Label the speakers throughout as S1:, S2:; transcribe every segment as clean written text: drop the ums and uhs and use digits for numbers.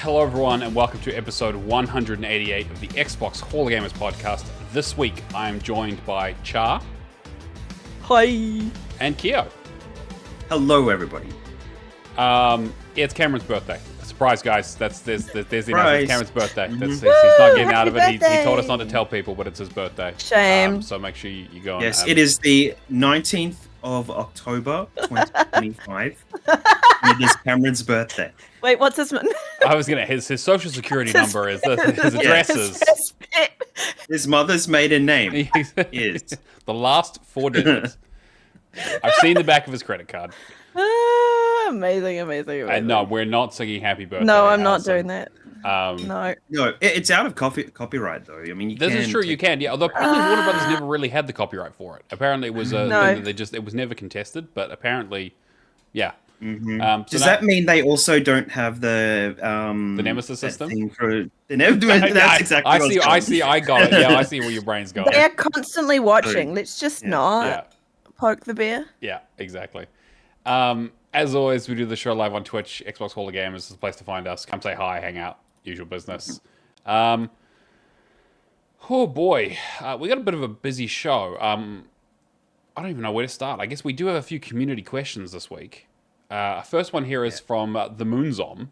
S1: hello everyone, and welcome to episode 188 of the Xbox Hall of Gamers podcast. This week, I am joined by Char.
S2: Hi.
S1: And Keo.
S3: Hello, everybody.
S1: It's Cameron's birthday. Surprise, guys. There's the announcement. It's Cameron's birthday. He's not getting out of it. He told us not to tell people, but it's his birthday.
S2: Shame.
S1: So make sure you go.
S3: Yes, it is the 19th of October, 2025. It is Cameron's birthday.
S2: Wait, what's his one?
S1: I was gonna. His social security number is his addresses.
S3: His mother's maiden name is
S1: the last 4 digits. I've seen the back of his credit card.
S2: Amazing.
S1: And no, we're not singing happy birthday.
S2: No, I'm not doing that.
S3: no, it's out of copyright though. I mean,
S1: this is true. You can, yeah. Although apparently Warner Brothers never really had the copyright for it. Apparently it was a thing that it was never contested. But apparently, yeah.
S3: Mm-hmm.
S1: So
S3: does that mean they also don't have the
S1: Nemesis system?
S3: That's exactly.
S1: I see. I got it. Yeah, I see where your brain's going.
S2: They're constantly watching. Let's just not poke the bear.
S1: Yeah, exactly. As always, we do the show live on Twitch. Xbox Hall of Gamers is the place to find us. Come say hi, hang out, usual business. Oh boy, we got a bit of a busy show. I don't even know where to start. I guess we do have a few community questions this week. First one here is from the Moonzom,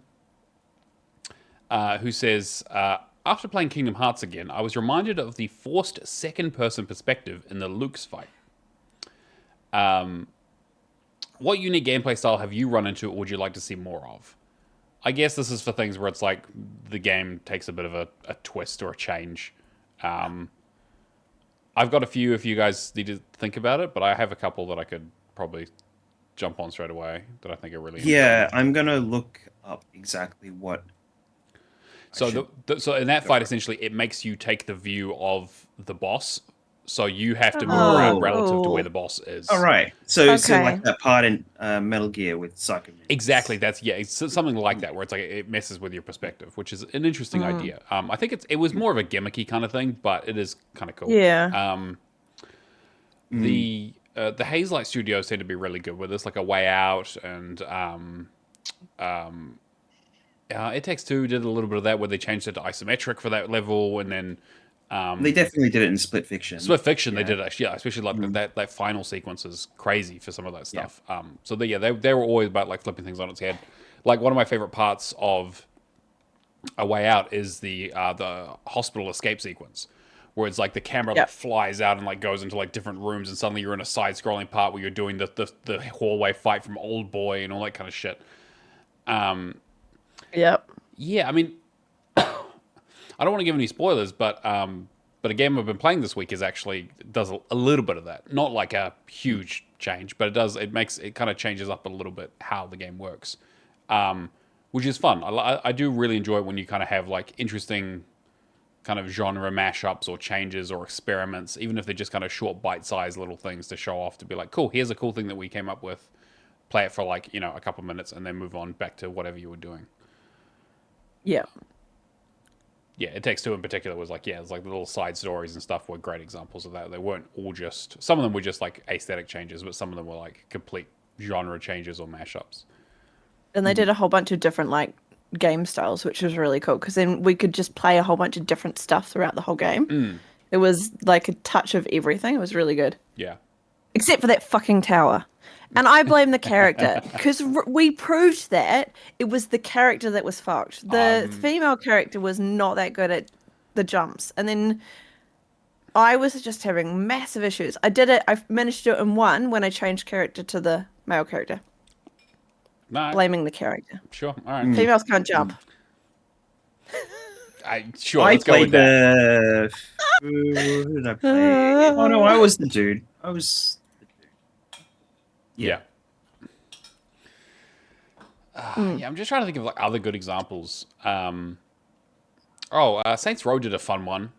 S1: who says, after playing Kingdom Hearts again, I was reminded of the forced second-person perspective in the Luke's fight. What unique gameplay style have you run into or would you like to see more of? I guess this is for things where it's like the game takes a bit of a twist or a change. I've got a few if you guys need to think about it, but I have a couple that I could probably jump on straight away that I think are really
S3: interesting. I'm going to look up exactly what...
S1: So in that fight, essentially, it makes you take the view of the boss. So you have to move around relative to where the boss is.
S3: All right. So like that part in Metal Gear with Psycho Mantis.
S1: Exactly. It's something like that where it's like it messes with your perspective, which is an interesting idea. I think it was more of a gimmicky kind of thing, but it is kind of cool.
S2: Yeah.
S1: The Hazelight Studios seem to be really good with this, like A Way Out and It Takes Two did a little bit of that where they changed it to isometric for that level, and then
S3: they definitely did it in Split Fiction.
S1: They did it, yeah, especially like that final sequence is crazy for some of that stuff. So they were always about like flipping things on its head. Like one of my favorite parts of A Way Out is the hospital escape sequence, where it's like the camera like flies out and like goes into like different rooms, and suddenly you're in a side-scrolling part where you're doing the hallway fight from Old Boy and all that kind of shit. Yeah, I mean, I don't want to give any spoilers, but a game I've been playing this week does a little bit of that. Not like a huge change, but it kind of changes up a little bit how the game works, which is fun. I do really enjoy it when you kind of have like interesting kind of genre mashups or changes or experiments, even if they're just kind of short bite-sized little things to show off, to be like, cool, here's a cool thing that we came up with. Play it for like, a couple minutes and then move on back to whatever you were doing.
S2: Yeah.
S1: Yeah, It Takes Two in particular was like, it's like the little side stories and stuff were great examples of that. They weren't all some of them were just like aesthetic changes, but some of them were like complete genre changes or mashups.
S2: And they did a whole bunch of different like game styles, which was really cool because then we could just play a whole bunch of different stuff throughout the whole game. It was like a touch of everything. It was really good.
S1: Yeah.
S2: Except for that fucking tower. And I blame the character because we proved that it was the character that was fucked. The female character was not that good at the jumps. And then I was just having massive issues. I managed to do it in one when I changed character to the male character.
S1: No.
S2: Blaming the character.
S1: Sure. All right.
S2: Females can't jump.
S1: Let's go with that.
S3: Who did I play? Oh no, I was the dude. Yeah.
S1: I'm just trying to think of like other good examples. Saints Row did a fun one.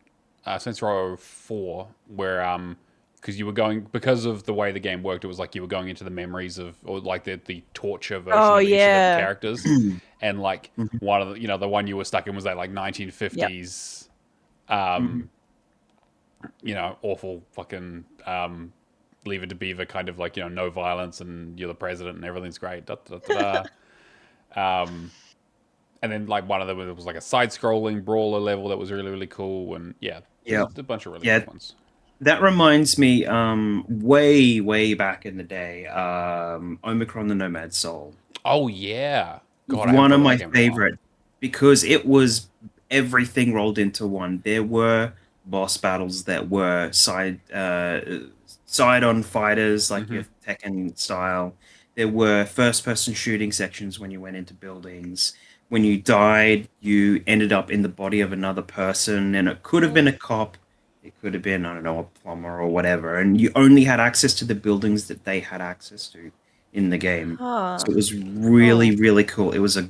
S1: Saints Row 4, where because of the way the game worked, it was like you were going into the memories of, or like the torture version of each of the characters, and like one of the, the one you were stuck in was that like 1950s, awful fucking Leave It to Beaver kind of like, no violence and you're the president and everything's great. And then like one of them was like a side-scrolling brawler level that was really, really cool. And there's a bunch of really good ones.
S3: That reminds me, way back in the day, Omicron the Nomad Soul.
S1: Oh yeah, God,
S3: One of my favorite because it was everything rolled into one. There were boss battles that were side-on fighters like your Tekken style. There were first-person shooting sections when you went into buildings. When you died, you ended up in the body of another person, and it could have been a cop. It could have been, I don't know, a plumber or whatever. And you only had access to the buildings that they had access to in the game. So it was really, really cool. It was a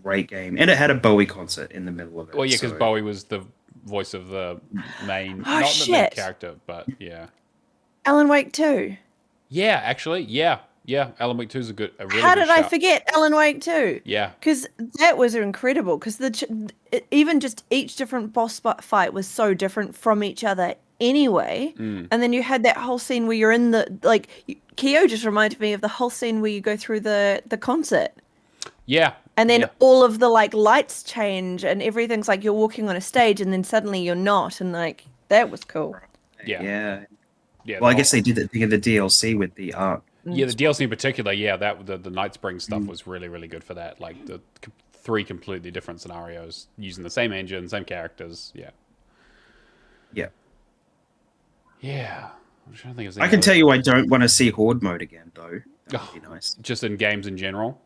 S3: great game. And it had a Bowie concert in the middle of it.
S1: Well, yeah, because Bowie was the voice of the main, not the main character, but yeah.
S2: Alan Wake 2.
S1: Yeah, actually, yeah. Alan Wake 2 is a really
S2: How
S1: good
S2: did I forget Alan Wake 2?
S1: Yeah.
S2: Because that was incredible. Because even just each different boss fight was so different from each other anyway. And then you had that whole scene where you're in the, Kyo just reminded me of the whole scene where you go through the concert.
S1: Yeah.
S2: And then all of the, lights change and everything's like you're walking on a stage and then suddenly you're not. And, that was cool.
S3: Yeah. Well, I guess they did that thing in the DLC with the art.
S1: Yeah, the DLC in particular, that the Nightspring stuff was really, really good for that. Like the 3 completely different scenarios using the same engine, same characters. Yeah. I'm trying to think of.
S3: I can tell you, I don't want to see Horde mode again, though. That would be nice.
S1: Just in games in general.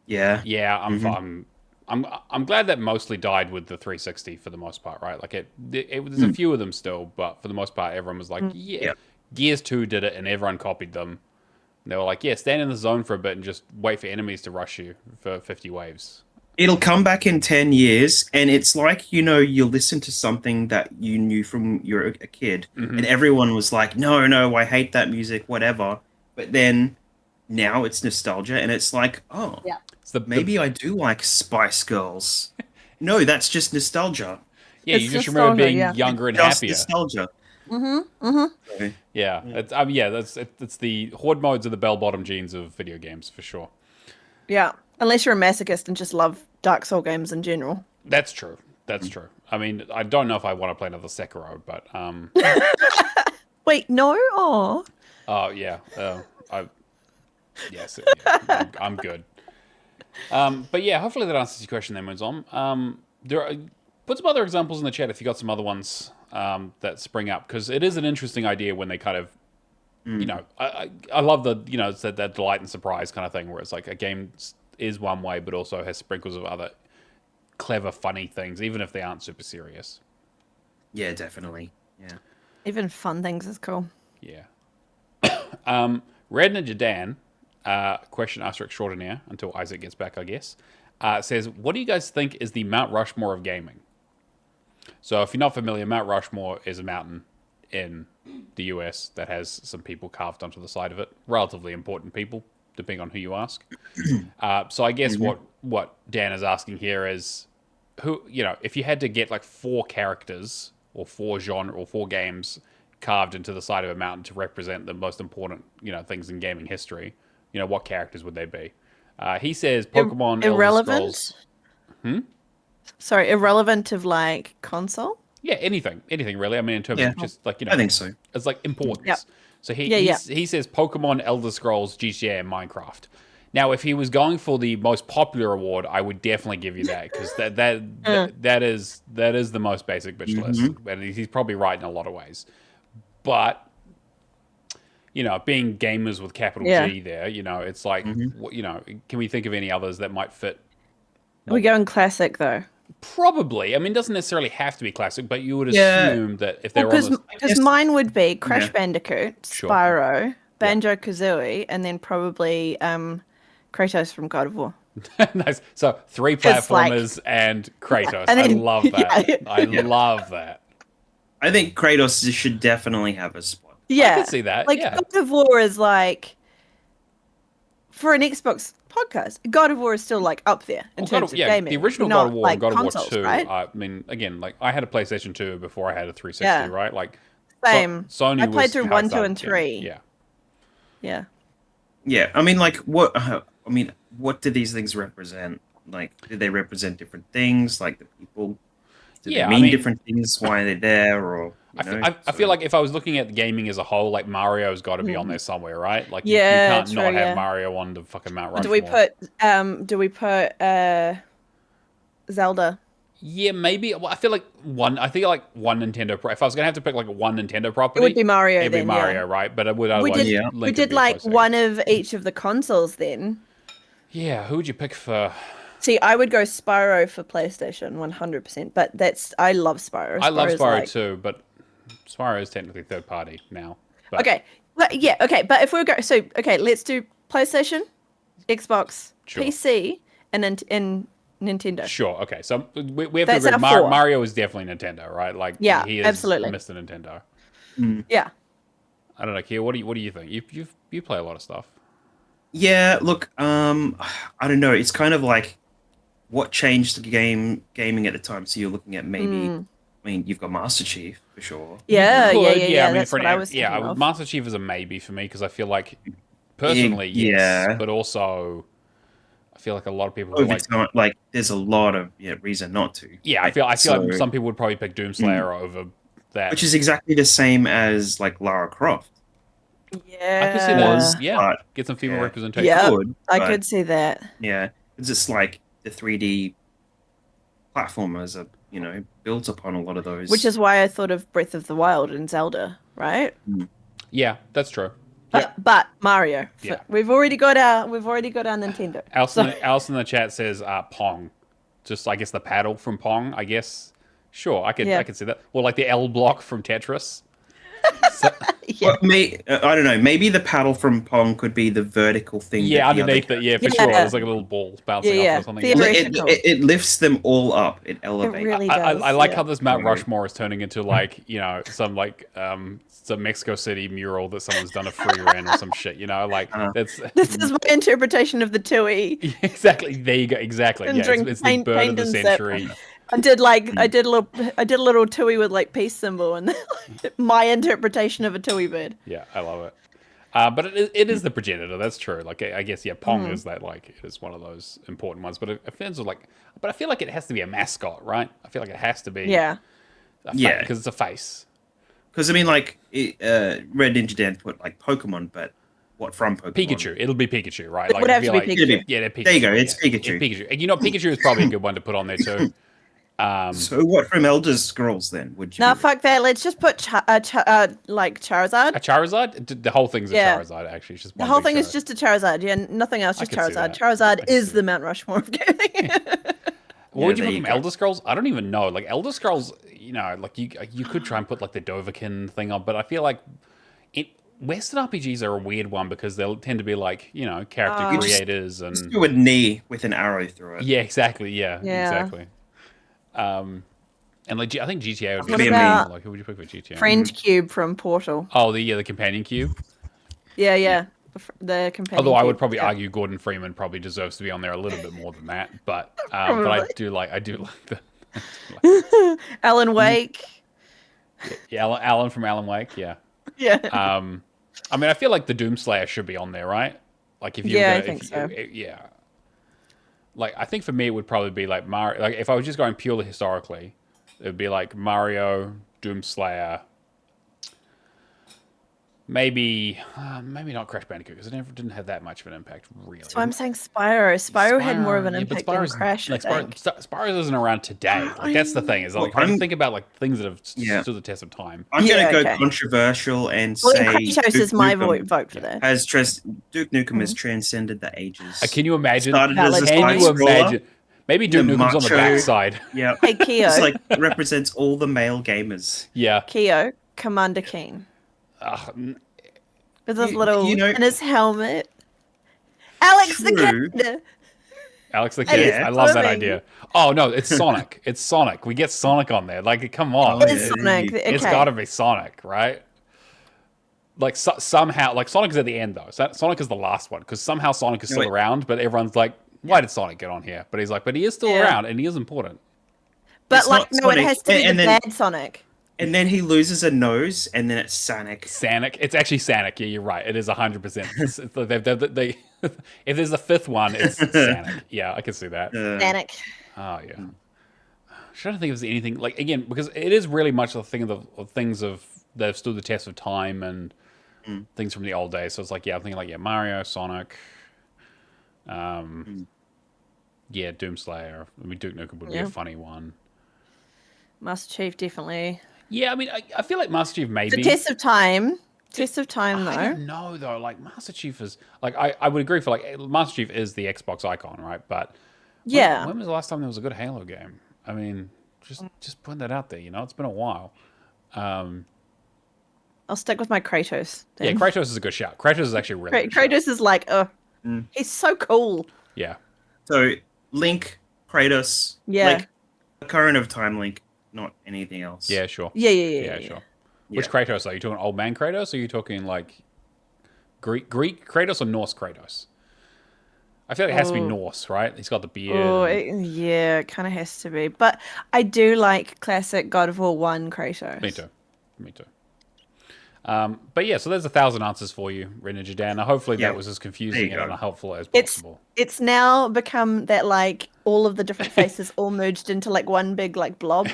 S3: Yeah.
S1: Yeah, I'm glad that mostly died with the 360 for the most part, right? Like there's a few of them still, but for the most part, everyone was like, Gears 2 did it, and everyone copied them. And they were like, stand in the zone for a bit and just wait for enemies to rush you for 50 waves.
S3: It'll come back in 10 years, and it's like, you listen to something that you knew from you're a kid, and everyone was like, no, I hate that music, whatever. But then now it's nostalgia, and it's like, maybe I do like Spice Girls. No, that's just nostalgia.
S1: Yeah, you just remember being younger and happier.
S3: Nostalgia.
S1: Yeah, it's the Horde modes of the bell-bottom jeans of video games for sure.
S2: Yeah, unless you're a masochist and just love Dark Souls games in general.
S1: That's true. True. I mean, I don't know if I want to play another Sekiro, but
S2: Wait, no? Oh.
S1: Oh yeah. I'm good. But yeah, hopefully that answers your question then, Moonzom. Put some other examples in the chat if you got some other ones that spring up, because it is an interesting idea when they kind of, I love the, it's that delight and surprise kind of thing where it's like a game is one way, but also has sprinkles of other clever, funny things, even if they aren't super serious.
S3: Yeah, definitely. Yeah.
S2: Even fun things is cool.
S1: Yeah. Red Ninja Dan, question asterisk extraordinaire until Isaac gets back, I guess, says, what do you guys think is the Mount Rushmore of gaming? So if you're not familiar, Mount Rushmore is a mountain in the US that has some people carved onto the side of it. Relatively important people, depending on who you ask. So I guess what Dan is asking here is, who, if you had to get 4 characters or 4 genre or 4 games carved into the side of a mountain to represent the most important, things in gaming history, what characters would they be? He says Pokemon,
S2: irrelevant.
S1: Elder Scrolls.
S2: Sorry, irrelevant of console?
S1: Yeah, anything really. I mean, in terms of just
S3: I think so.
S1: It's importance.
S2: Yep.
S1: So he says Pokemon, Elder Scrolls, GTA, and Minecraft. Now, if he was going for the most popular award, I would definitely give you that, because that is the most basic bitch list, and he's probably right in a lot of ways. But being gamers with capital G there, it's like, can we think of any others that might fit?
S2: Are we going classic though?
S1: Probably. I mean, it doesn't necessarily have to be classic, but you would assume that if they're
S2: because mine would be Crash Bandicoot, Spyro, Banjo-Kazooie, and then probably Kratos from God of War.
S1: Nice. So 3 platformers and Kratos. And then, I love that. I love that.
S3: I think Kratos should definitely have a spot.
S2: Yeah,
S1: I can see that.
S2: God of War is for an Xbox podcast, God of War is still up there in terms of gaming.
S1: The original God of War and God of War
S2: consoles,
S1: 2.
S2: Right?
S1: I mean, again, I had a PlayStation 2 before I had a 360, right?
S2: Same.
S1: Sony.
S2: I played through 1, 2, and 3.
S3: Yeah. I mean, what do these things represent? Like, do they represent different things? Like the people, do
S1: Yeah,
S3: they mean different things? Why they're there? Or
S1: I feel like if I was looking at the gaming as a whole, like Mario's got to be on there somewhere, right? Like you
S2: Yeah,
S1: can't
S2: true,
S1: not have
S2: yeah.
S1: Mario on the fucking Mount Rushmore.
S2: Do we put Zelda?
S1: Yeah, maybe. Well, I feel like one Nintendo. If I was gonna have to pick like one Nintendo property,
S2: It would be Mario
S1: It'd be
S2: then,
S1: Mario,
S2: yeah.
S1: right? But it would
S2: We
S1: otherwise.
S2: did
S1: Link
S2: we
S1: would
S2: did
S1: be
S2: like
S1: closer.
S2: one of each of the consoles then.
S1: Yeah, who would you pick for?
S2: See, I would go Spyro for PlayStation 100%, but I love Spyro.
S1: I love
S2: Spyro's
S1: Spyro too, but Spyro is technically third party now. But
S2: Okay. But yeah, okay, but if we go let's do PlayStation, Xbox,
S1: Sure.
S2: PC, and Nintendo.
S1: Sure. Okay. So we have
S2: That's
S1: to agree.
S2: our four.
S1: Mario is definitely Nintendo, right? Like
S2: Yeah,
S1: he is
S2: absolutely.
S1: Mr. Nintendo.
S2: Yeah.
S1: I don't know, Kia. What do you think? You play a lot of stuff.
S3: yeah, look, I don't know. It's kind of like what changed the gaming at the time. So you're looking at maybe. I mean, you've got Master Chief for sure.
S2: Yeah,
S1: You could,
S2: yeah.
S1: I mean,
S2: That's
S1: for
S2: what I was thinking of.
S1: Master Chief is a maybe for me because I feel like personally, yes,
S3: Yeah.
S1: but also I feel like a lot of people are
S3: Over
S1: like,
S3: time, like there's a lot of reason not to.
S1: yeah, I
S3: Like,
S1: feel like
S3: so-
S1: some people would probably pick Doomslayer over that.
S3: which is exactly the same as like Lara Croft.
S2: Yeah.
S1: I could see that. Yeah,
S3: but-
S1: get some female
S3: yeah.
S1: representation.
S2: Yeah.
S3: Could,
S2: I
S3: but,
S2: could see that.
S3: Yeah, it's just like the 3D platformers are built upon a lot of those.
S2: Which is why I thought of Breath of the Wild and Zelda, right?
S1: Yeah, that's true.
S2: But Mario.
S1: Yeah.
S2: We've already got our Nintendo.
S1: Alice in the chat says Pong, just I guess the paddle from Pong. I guess sure, I could see that. Or like the L block from Tetris. So,
S3: Well, I don't know. Maybe the paddle from Pong could be the vertical thing.
S1: yeah,
S3: that the
S1: underneath
S3: other
S1: it. Yeah, for
S2: Yeah.
S1: sure. There's like a little ball bouncing
S2: Yeah,
S1: off or something.
S2: yeah.
S3: It, it lifts them all up. It elevates.
S2: really
S1: I
S2: does.
S1: like
S2: yeah.
S1: how this Mount
S3: Yeah.
S1: Rushmore is turning into like some Mexico City mural that someone's done a free run or some shit. Like that's
S2: This is my interpretation of the 2E.
S1: exactly. There you go. Exactly. Yeah,
S2: Conjuring
S1: it's the bird of the
S2: paint and
S1: century.
S2: I did a little tui with like peace symbol and my interpretation of a tui bird.
S1: Yeah, I love it. But it is the progenitor. That's true. Like I guess Pong is that like it is one of those important ones. But it feels like, but I feel like it has to be a mascot, right? I feel like it has to be.
S2: Yeah.
S3: Yeah.
S1: because it's a face.
S3: Because I mean, like Red Ninja Dan put like Pokemon, but what from Pokemon?
S1: Pikachu. It'll be Pikachu, right?
S2: It would have to be
S1: like,
S2: Pikachu.
S1: Yeah, they're Pikachu.
S3: There you go, it's
S1: yeah.
S3: Pikachu.
S1: Yeah, Pikachu. And Pikachu is probably a good one to put on there too.
S3: So what from Elder Scrolls then? Would you?
S2: No, fuck that. Let's just put Charizard.
S1: A Charizard? The whole thing's a
S2: Yeah.
S1: Charizard, actually. It's just
S2: The
S1: one
S2: whole
S1: big
S2: thing is
S1: Charizard.
S2: just a Charizard. Yeah, nothing else, just
S1: could see
S2: Charizard.
S1: that. I
S2: Charizard
S1: could
S2: is
S1: see
S2: the Mount Rushmore of gaming.
S1: What would you
S3: there
S1: put
S3: you
S1: from
S3: go.
S1: Elder Scrolls? I don't even know. Like Elder Scrolls, like you could try and put like the Dovahkiin thing on, but I feel like Western RPGs are a weird one because they'll tend to be like character
S3: You just-
S1: creators and
S3: Just do a knee with an arrow through it.
S1: yeah, exactly, yeah,
S2: Yeah.
S1: exactly. And like I think GTA would be
S2: What
S1: a
S2: about
S1: like who would you pick for GTA?
S2: Friend Cube from Portal.
S1: Oh, the companion cube.
S2: Yeah. The companion.
S1: Although I would
S2: cube.
S1: probably
S2: Yeah.
S1: argue Gordon Freeman probably deserves to be on there a little bit more than that, but I do like the
S2: Alan Wake.
S1: yeah, Alan from Alan Wake, yeah.
S2: Yeah.
S1: I mean, I feel like the Doomslayer should be on there, right? Like if you
S2: Yeah, I
S1: were gonna,
S2: think
S1: if,
S2: so.
S1: yeah. Like I think for me it would probably be like Mario. Like if I was just going purely historically, it would be like Mario, Doomslayer. Maybe not Crash Bandicoot because it didn't have that much of an impact, really.
S2: So I'm saying Spyro. Spyro had more of an
S1: yeah, but
S2: impact than
S1: Spyro's-
S2: Crash.
S1: Like
S2: I think.
S1: Spyro isn't around today. Like that's the thing. Is like
S3: Well,
S1: I
S3: I'm-
S1: think about like things that have
S3: Yeah.
S1: stood the test of time.
S3: I'm
S2: Yeah,
S3: gonna go
S2: okay.
S3: controversial and
S2: Well,
S3: say
S2: Kratos is
S3: Duke
S2: my
S3: Nukem
S2: vote for that.
S3: has Duke Nukem has transcended the ages.
S1: Can you imagine?
S3: Started as a
S2: Valid.
S1: Can
S3: side
S1: you
S3: scroller.
S1: imagine? Maybe Duke
S3: The
S1: Nukem's on the
S3: macho-
S1: backside.
S3: Yeah,
S2: Hey, Keo.
S3: it's like represents all the male gamers.
S1: Yeah.
S2: Keo, Commander Keen.
S1: Ugh,
S2: With his
S3: You-
S2: little
S3: you know-
S2: and his helmet. Alex the
S3: True.
S2: kid.
S1: Alex the
S2: And
S1: Kid.
S3: he's
S1: I love that
S2: swimming.
S1: idea. Oh no, it's Sonic. It's Sonic. We get Sonic on there. Like, come on.
S3: Oh,
S2: It's
S3: yeah.
S2: Sonic. Okay.
S1: It's got to be Sonic, right? Like somehow, like Sonic is at the end though. Sonic is the last one because somehow Sonic is still
S3: Wait.
S1: around, but everyone's like, "Why did Sonic get on here?" But he's like, "But he is still
S2: Yeah.
S1: around and he is important."
S2: But
S3: It's
S2: like,
S3: not
S2: no, it
S3: Sonic.
S2: has to be
S3: And
S2: the
S3: then-
S2: bad Sonic.
S3: And then he loses a nose, and then it's Sanic.
S1: Sanic. It's actually Sanic. Yeah, you're right. It is 100%. They, if there's a fifth one, it's Sanic. Yeah, I can see that.
S2: Sanic.
S1: Oh yeah. I'm trying to think if there's anything like again because it is really much a thing of things of they've stood the test of time and things from the old days. So it's like I'm thinking like Mario, Sonic, Doomslayer. I mean Duke Nukem would be a funny one.
S2: Master Chief definitely.
S1: Yeah, I mean I feel like Master Chief maybe.
S2: The test of time. Test of time though.
S1: I don't know though. Like Master Chief is like I would agree for like Master Chief is the Xbox icon, right? But when was the last time there was a good Halo game? I mean, just putting that out there, it's been a while.
S2: I'll stick with my Kratos.
S1: Then. Yeah, Kratos is a good shout. Kratos is actually really good
S2: Kratos is like, he's so cool.
S1: Yeah.
S3: So Link, Kratos, like current of time Link, not anything else.
S1: Yeah, sure.
S2: Yeah,
S1: sure. Which Kratos are you talking? Old man Kratos, or are you talking like Greek Kratos or Norse Kratos? I feel like it has to be Norse, right? He's got the beard.
S2: It kind of has to be. But I do like classic God of War 1 Kratos.
S1: Me too. But yeah, so there's 1,000 answers for you, Ninja Dan. Hopefully that was as confusing and unhelpful as possible.
S2: It's now become that like all of the different faces all merged into like one big like blob.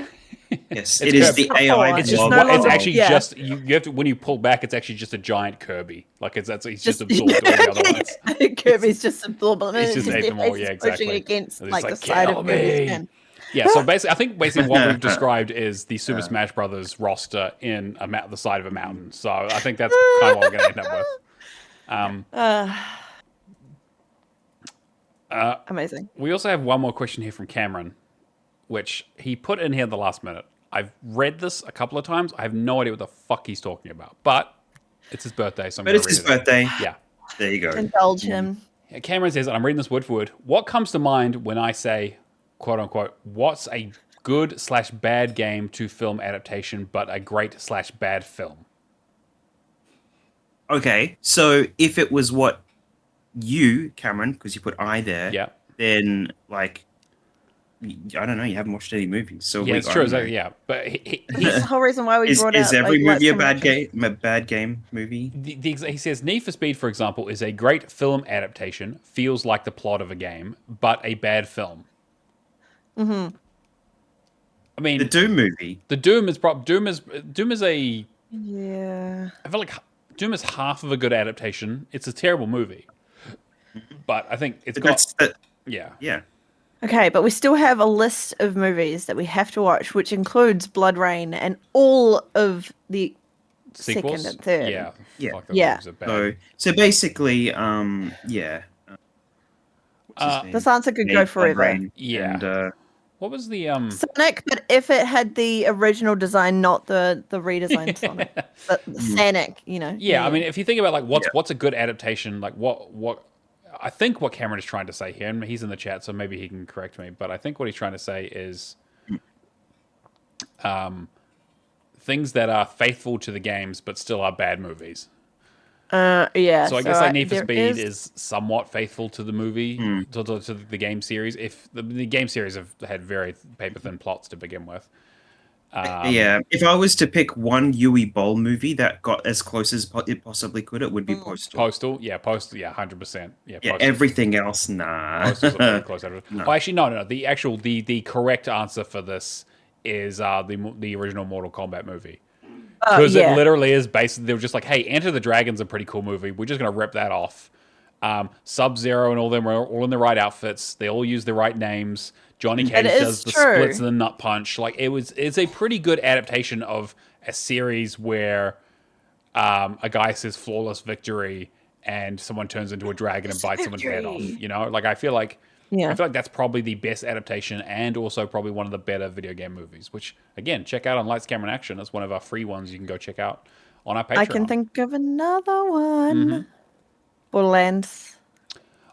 S3: Yes, it is the AI.
S1: It's just
S3: blob.
S1: it's actually just you have to when you pull back. It's actually just a giant Kirby. Like he's just absorbed all the other ones.
S2: Kirby's just absorbed.
S1: It's just ate them all. Yeah, exactly.
S2: Pushing against
S1: like
S2: the side of Kirby's skin.
S1: Yeah, so I think basically what we've described is the Super Smash Brothers roster in the side of a mountain. So I think that's kind of what we're going to end up with.
S2: Amazing.
S1: We also have one more question here from Cameron, which he put in here at the last minute. I've read this a couple of times. I have no idea what the fuck he's talking about, but it's his birthday, so I'm going to read it.
S3: But it's his birthday.
S1: Yeah.
S3: There you go.
S2: Indulge him.
S1: Cameron says, and I'm reading this word for word, what comes to mind when I say, quote unquote, what's a good/bad game to film adaptation, but a great/bad film?
S3: Okay, so if it was what you, Cameron, because you put I there, then like, I don't know, you haven't watched any movies. So
S1: yeah, it's true, exactly, yeah. But
S2: that's the whole reason why we brought out.
S3: Is every movie a bad game movie?
S1: He says Need for Speed, for example, is a great film adaptation, feels like the plot of a game, but a bad film.
S2: Mm-hmm.
S1: I mean,
S3: the Doom movie.
S1: The Doom is a.
S2: Yeah.
S1: I feel like Doom is half of a good adaptation. It's a terrible movie, but I think it's yeah.
S2: Okay, but we still have a list of movies that we have to watch, which includes Blood Rain and all of the
S1: sequels?
S2: Second and third.
S1: Yeah.
S3: So basically,
S2: this answer could go forever.
S1: Yeah.
S3: And,
S1: what was the
S2: Sonic? But if it had the original design, not the redesigned Sonic, but Sonic,
S1: Yeah, I mean, if you think about like what's a good adaptation, like what I think what Cameron is trying to say here, and he's in the chat, so maybe he can correct me, but I think what he's trying to say is things that are faithful to the games but still are bad movies.
S2: Yeah.
S1: So I guess like Need for Speed is somewhat faithful to the movie, to the game series. If the game series have had very paper-thin plots to begin with.
S3: If I was to pick one Yui Bowl movie that got as close as it possibly could, it would be Postal.
S1: Postal, 100%. Yeah,
S3: everything else, nah.
S1: Postal's a pretty close. No. Oh, actually, no. The correct answer for this is the original Mortal Kombat movie. Because it literally is based. They were just like, "Hey, Enter the Dragon's a pretty cool movie. We're just gonna rip that off." Sub-Zero and all them are all in the right outfits. They all use the right names. Johnny Cage does the splits and the nut punch. Like it's a pretty good adaptation of a series where a guy says flawless victory and someone turns into a dragon and bites someone's head off. Like I feel like that's probably the best adaptation and also probably one of the better video game movies, which again, check out on Lights Camera Action. That's one of our free ones you can go check out on our Patreon.
S2: I can think of another one. Borderlands.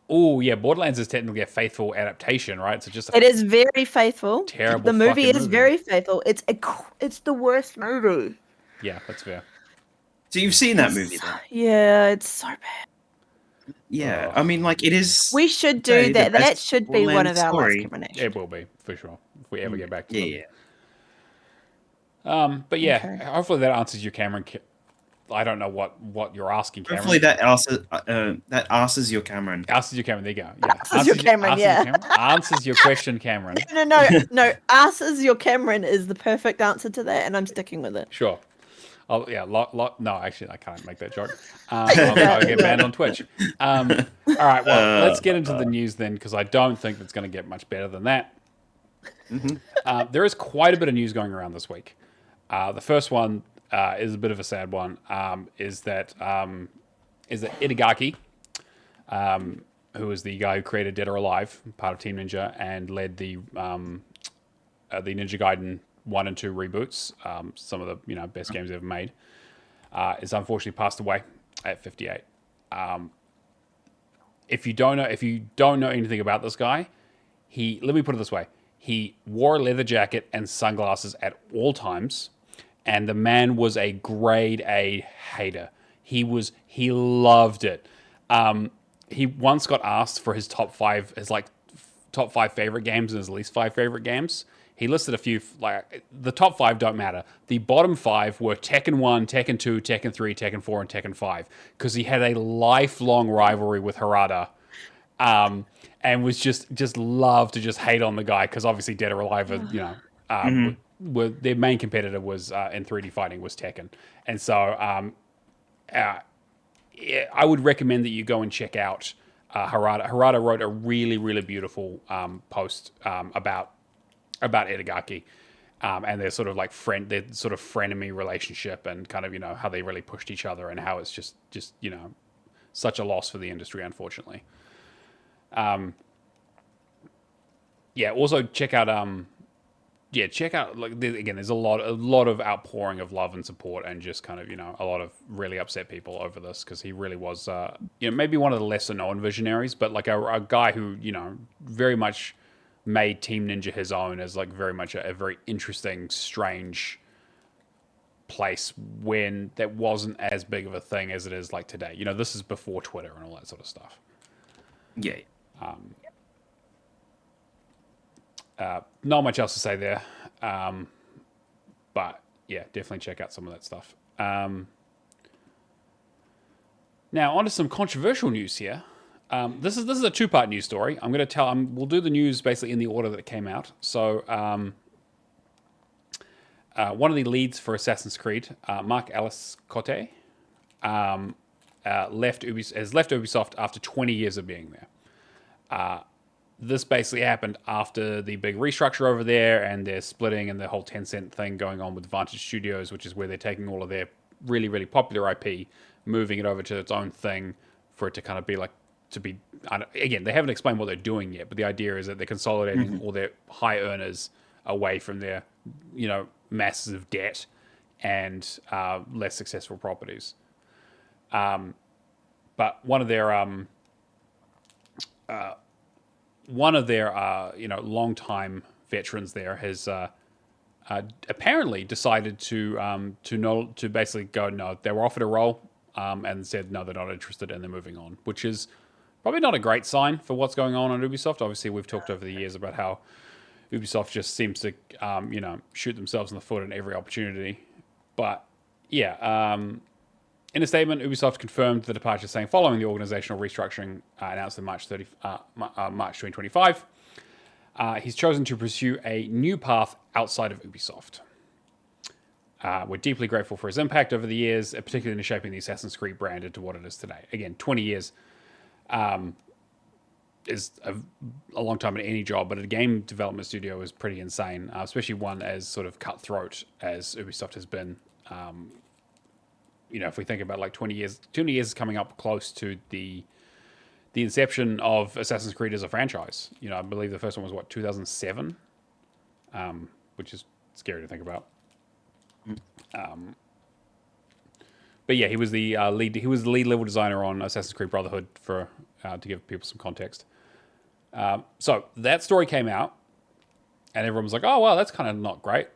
S1: Oh yeah, Borderlands is technically a faithful adaptation, right? So it
S2: is very faithful.
S1: Terrible.
S2: The movie is very faithful. It's the worst movie.
S1: Yeah, that's fair.
S3: So you've seen that movie then?
S2: Yeah, it's so bad.
S3: Yeah, I mean, like it is.
S2: We should do that. That should be one of our last recommendations.
S1: It will be for sure if we ever get back to it. But yeah,
S2: Okay.
S1: hopefully that answers your Cameron. I don't know what you're asking, Cameron.
S3: Hopefully that answers your Cameron.
S1: Answers your Cameron. There you go. Yeah.
S2: Answers your Cameron,
S1: answers
S2: yeah.
S1: Your Cameron. Answers your question, Cameron.
S2: No. Us as your Cameron is the perfect answer to that, and I'm sticking with it.
S1: Sure. Oh yeah, no, actually, I can't make that joke. I'll get banned on Twitch. All right, well, let's get into the news then, because I don't think it's going to get much better than that. There is quite a bit of news going around this week. The first one is a bit of a sad one. Is that Itagaki, who is the guy who created Dead or Alive, part of Team Ninja, and led the Ninja Gaiden 1 and 2 reboots, some of the best games ever made, is unfortunately passed away at 58. If you don't know anything about this guy, let me put it this way: he wore a leather jacket and sunglasses at all times, and the man was a grade A hater. He loved it. He once got asked for his top five favorite games and his least 5 favorite games. He listed a few, like, the top 5 don't matter. The bottom 5 were Tekken 1, Tekken 2, Tekken 3, Tekken 4, and Tekken 5, because he had a lifelong rivalry with Harada, and was just loved to just hate on the guy, because obviously Dead or Alive, their main competitor was in 3D fighting was Tekken. And so I would recommend that you go and check out Harada. Harada wrote a really, really beautiful post about Itagaki, and their sort of their sort of frenemy relationship, and kind of how they really pushed each other, and how it's just such a loss for the industry, unfortunately. Also check out there's a lot of outpouring of love and support, and just kind of a lot of really upset people over this, because he really was maybe one of the lesser known visionaries, but like a guy who very much made Team Ninja his own, as like very much a very interesting, strange place when that wasn't as big of a thing as it is like today. This is before Twitter and all that sort of stuff.
S3: Yeah.
S1: Not much else to say there, but yeah, definitely check out some of that stuff. Now, on to some controversial news here. This is a 2-part news story. We'll do the news basically in the order that it came out. So, one of the leads for Assassin's Creed, Mark Alice-Cote, has left Ubisoft after 20 years of being there. This basically happened after the big restructure over there, and they're splitting, and the whole Tencent thing going on with Vantage Studios, which is where they're taking all of their really, really popular IP, moving it over to its own thing, for it to kind of be like, again, they haven't explained what they're doing yet, but the idea is that they're consolidating all their high earners away from their, masses of debt and less successful properties. But one of their longtime veterans there has apparently decided to basically go, no, they were offered a role, and said no, they're not interested, and they're moving on, which is probably not a great sign for what's going on at Ubisoft. Obviously, we've talked over the years about how Ubisoft just seems to shoot themselves in the foot in every opportunity. But yeah, in a statement, Ubisoft confirmed the departure, saying following the organizational restructuring announced in March 2025, he's chosen to pursue a new path outside of Ubisoft. We're deeply grateful for his impact over the years, particularly in shaping the Assassin's Creed brand into what it is today. Again, 20 years is a long time in any job, but a game development studio is pretty insane, especially one as sort of cutthroat as Ubisoft has been. If we think about like 20 years is coming up close to the inception of Assassin's Creed as a franchise. I believe the first one was 2007, which is scary to think about. But yeah, he was the lead. He was the lead level designer on Assassin's Creed Brotherhood, to give people some context. So that story came out, and everyone was like, "Oh, well, that's kind of not great."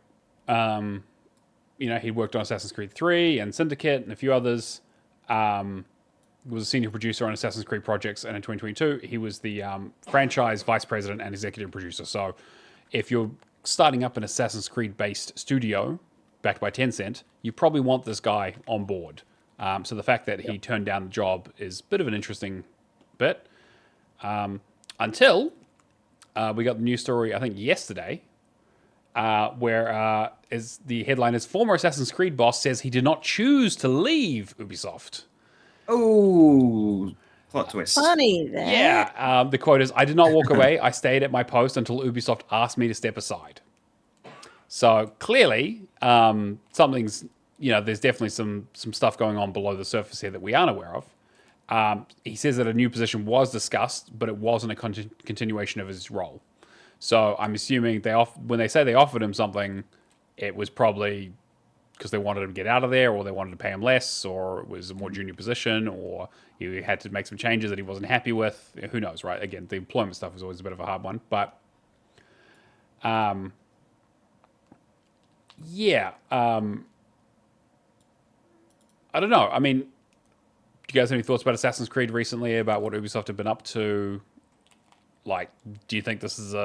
S1: He worked on Assassin's Creed 3 and Syndicate and a few others. Was a senior producer on Assassin's Creed projects, and in 2022, he was the franchise vice president and executive producer. So, if you're starting up an Assassin's Creed-based studio, backed by Tencent, you probably want this guy on board. So the fact that he turned down the job is a bit of an interesting bit. Until we got the news story, I think yesterday, where is the headline is former Assassin's Creed boss says he did not choose to leave Ubisoft.
S3: Oh, plot twist.
S2: Funny that.
S1: Yeah, the quote is, "I did not walk away. I stayed at my post until Ubisoft asked me to step aside." So clearly, something's, there's definitely some stuff going on below the surface here that we aren't aware of. He says that a new position was discussed, but it wasn't a continuation of his role. So I'm assuming when they say they offered him something, it was probably because they wanted him to get out of there, or they wanted to pay him less, or it was a more junior position, or he had to make some changes that he wasn't happy with. Who knows, right? Again, the employment stuff is always a bit of a hard one. But, yeah. I don't know. I mean, do you guys have any thoughts about Assassin's Creed recently, about what Ubisoft have been up to? Like, do you think this is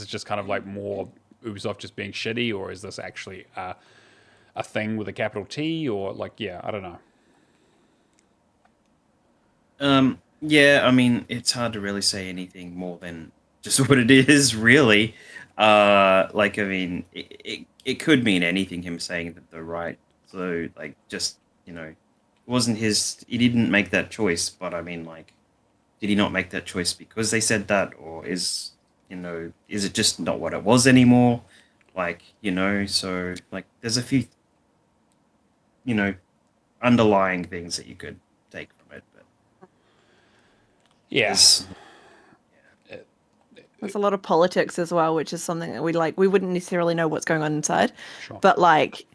S1: just kind of like more Ubisoft just being shitty, or is this actually a thing with a capital T, or like, yeah, I don't know.
S3: Yeah, I mean, it's hard to really say anything more than just what it is, really. Like, I mean, it could mean anything, him saying that they're right. So, like, just, it wasn't he didn't make that choice, but I mean, like, did he not make that choice because they said that, or is it just not what it was anymore? Like, so, like, there's a few, underlying things that you could take from it, but
S2: there's a lot of politics as well, which is something that we wouldn't necessarily know what's going on inside.
S1: Sure.
S2: But like,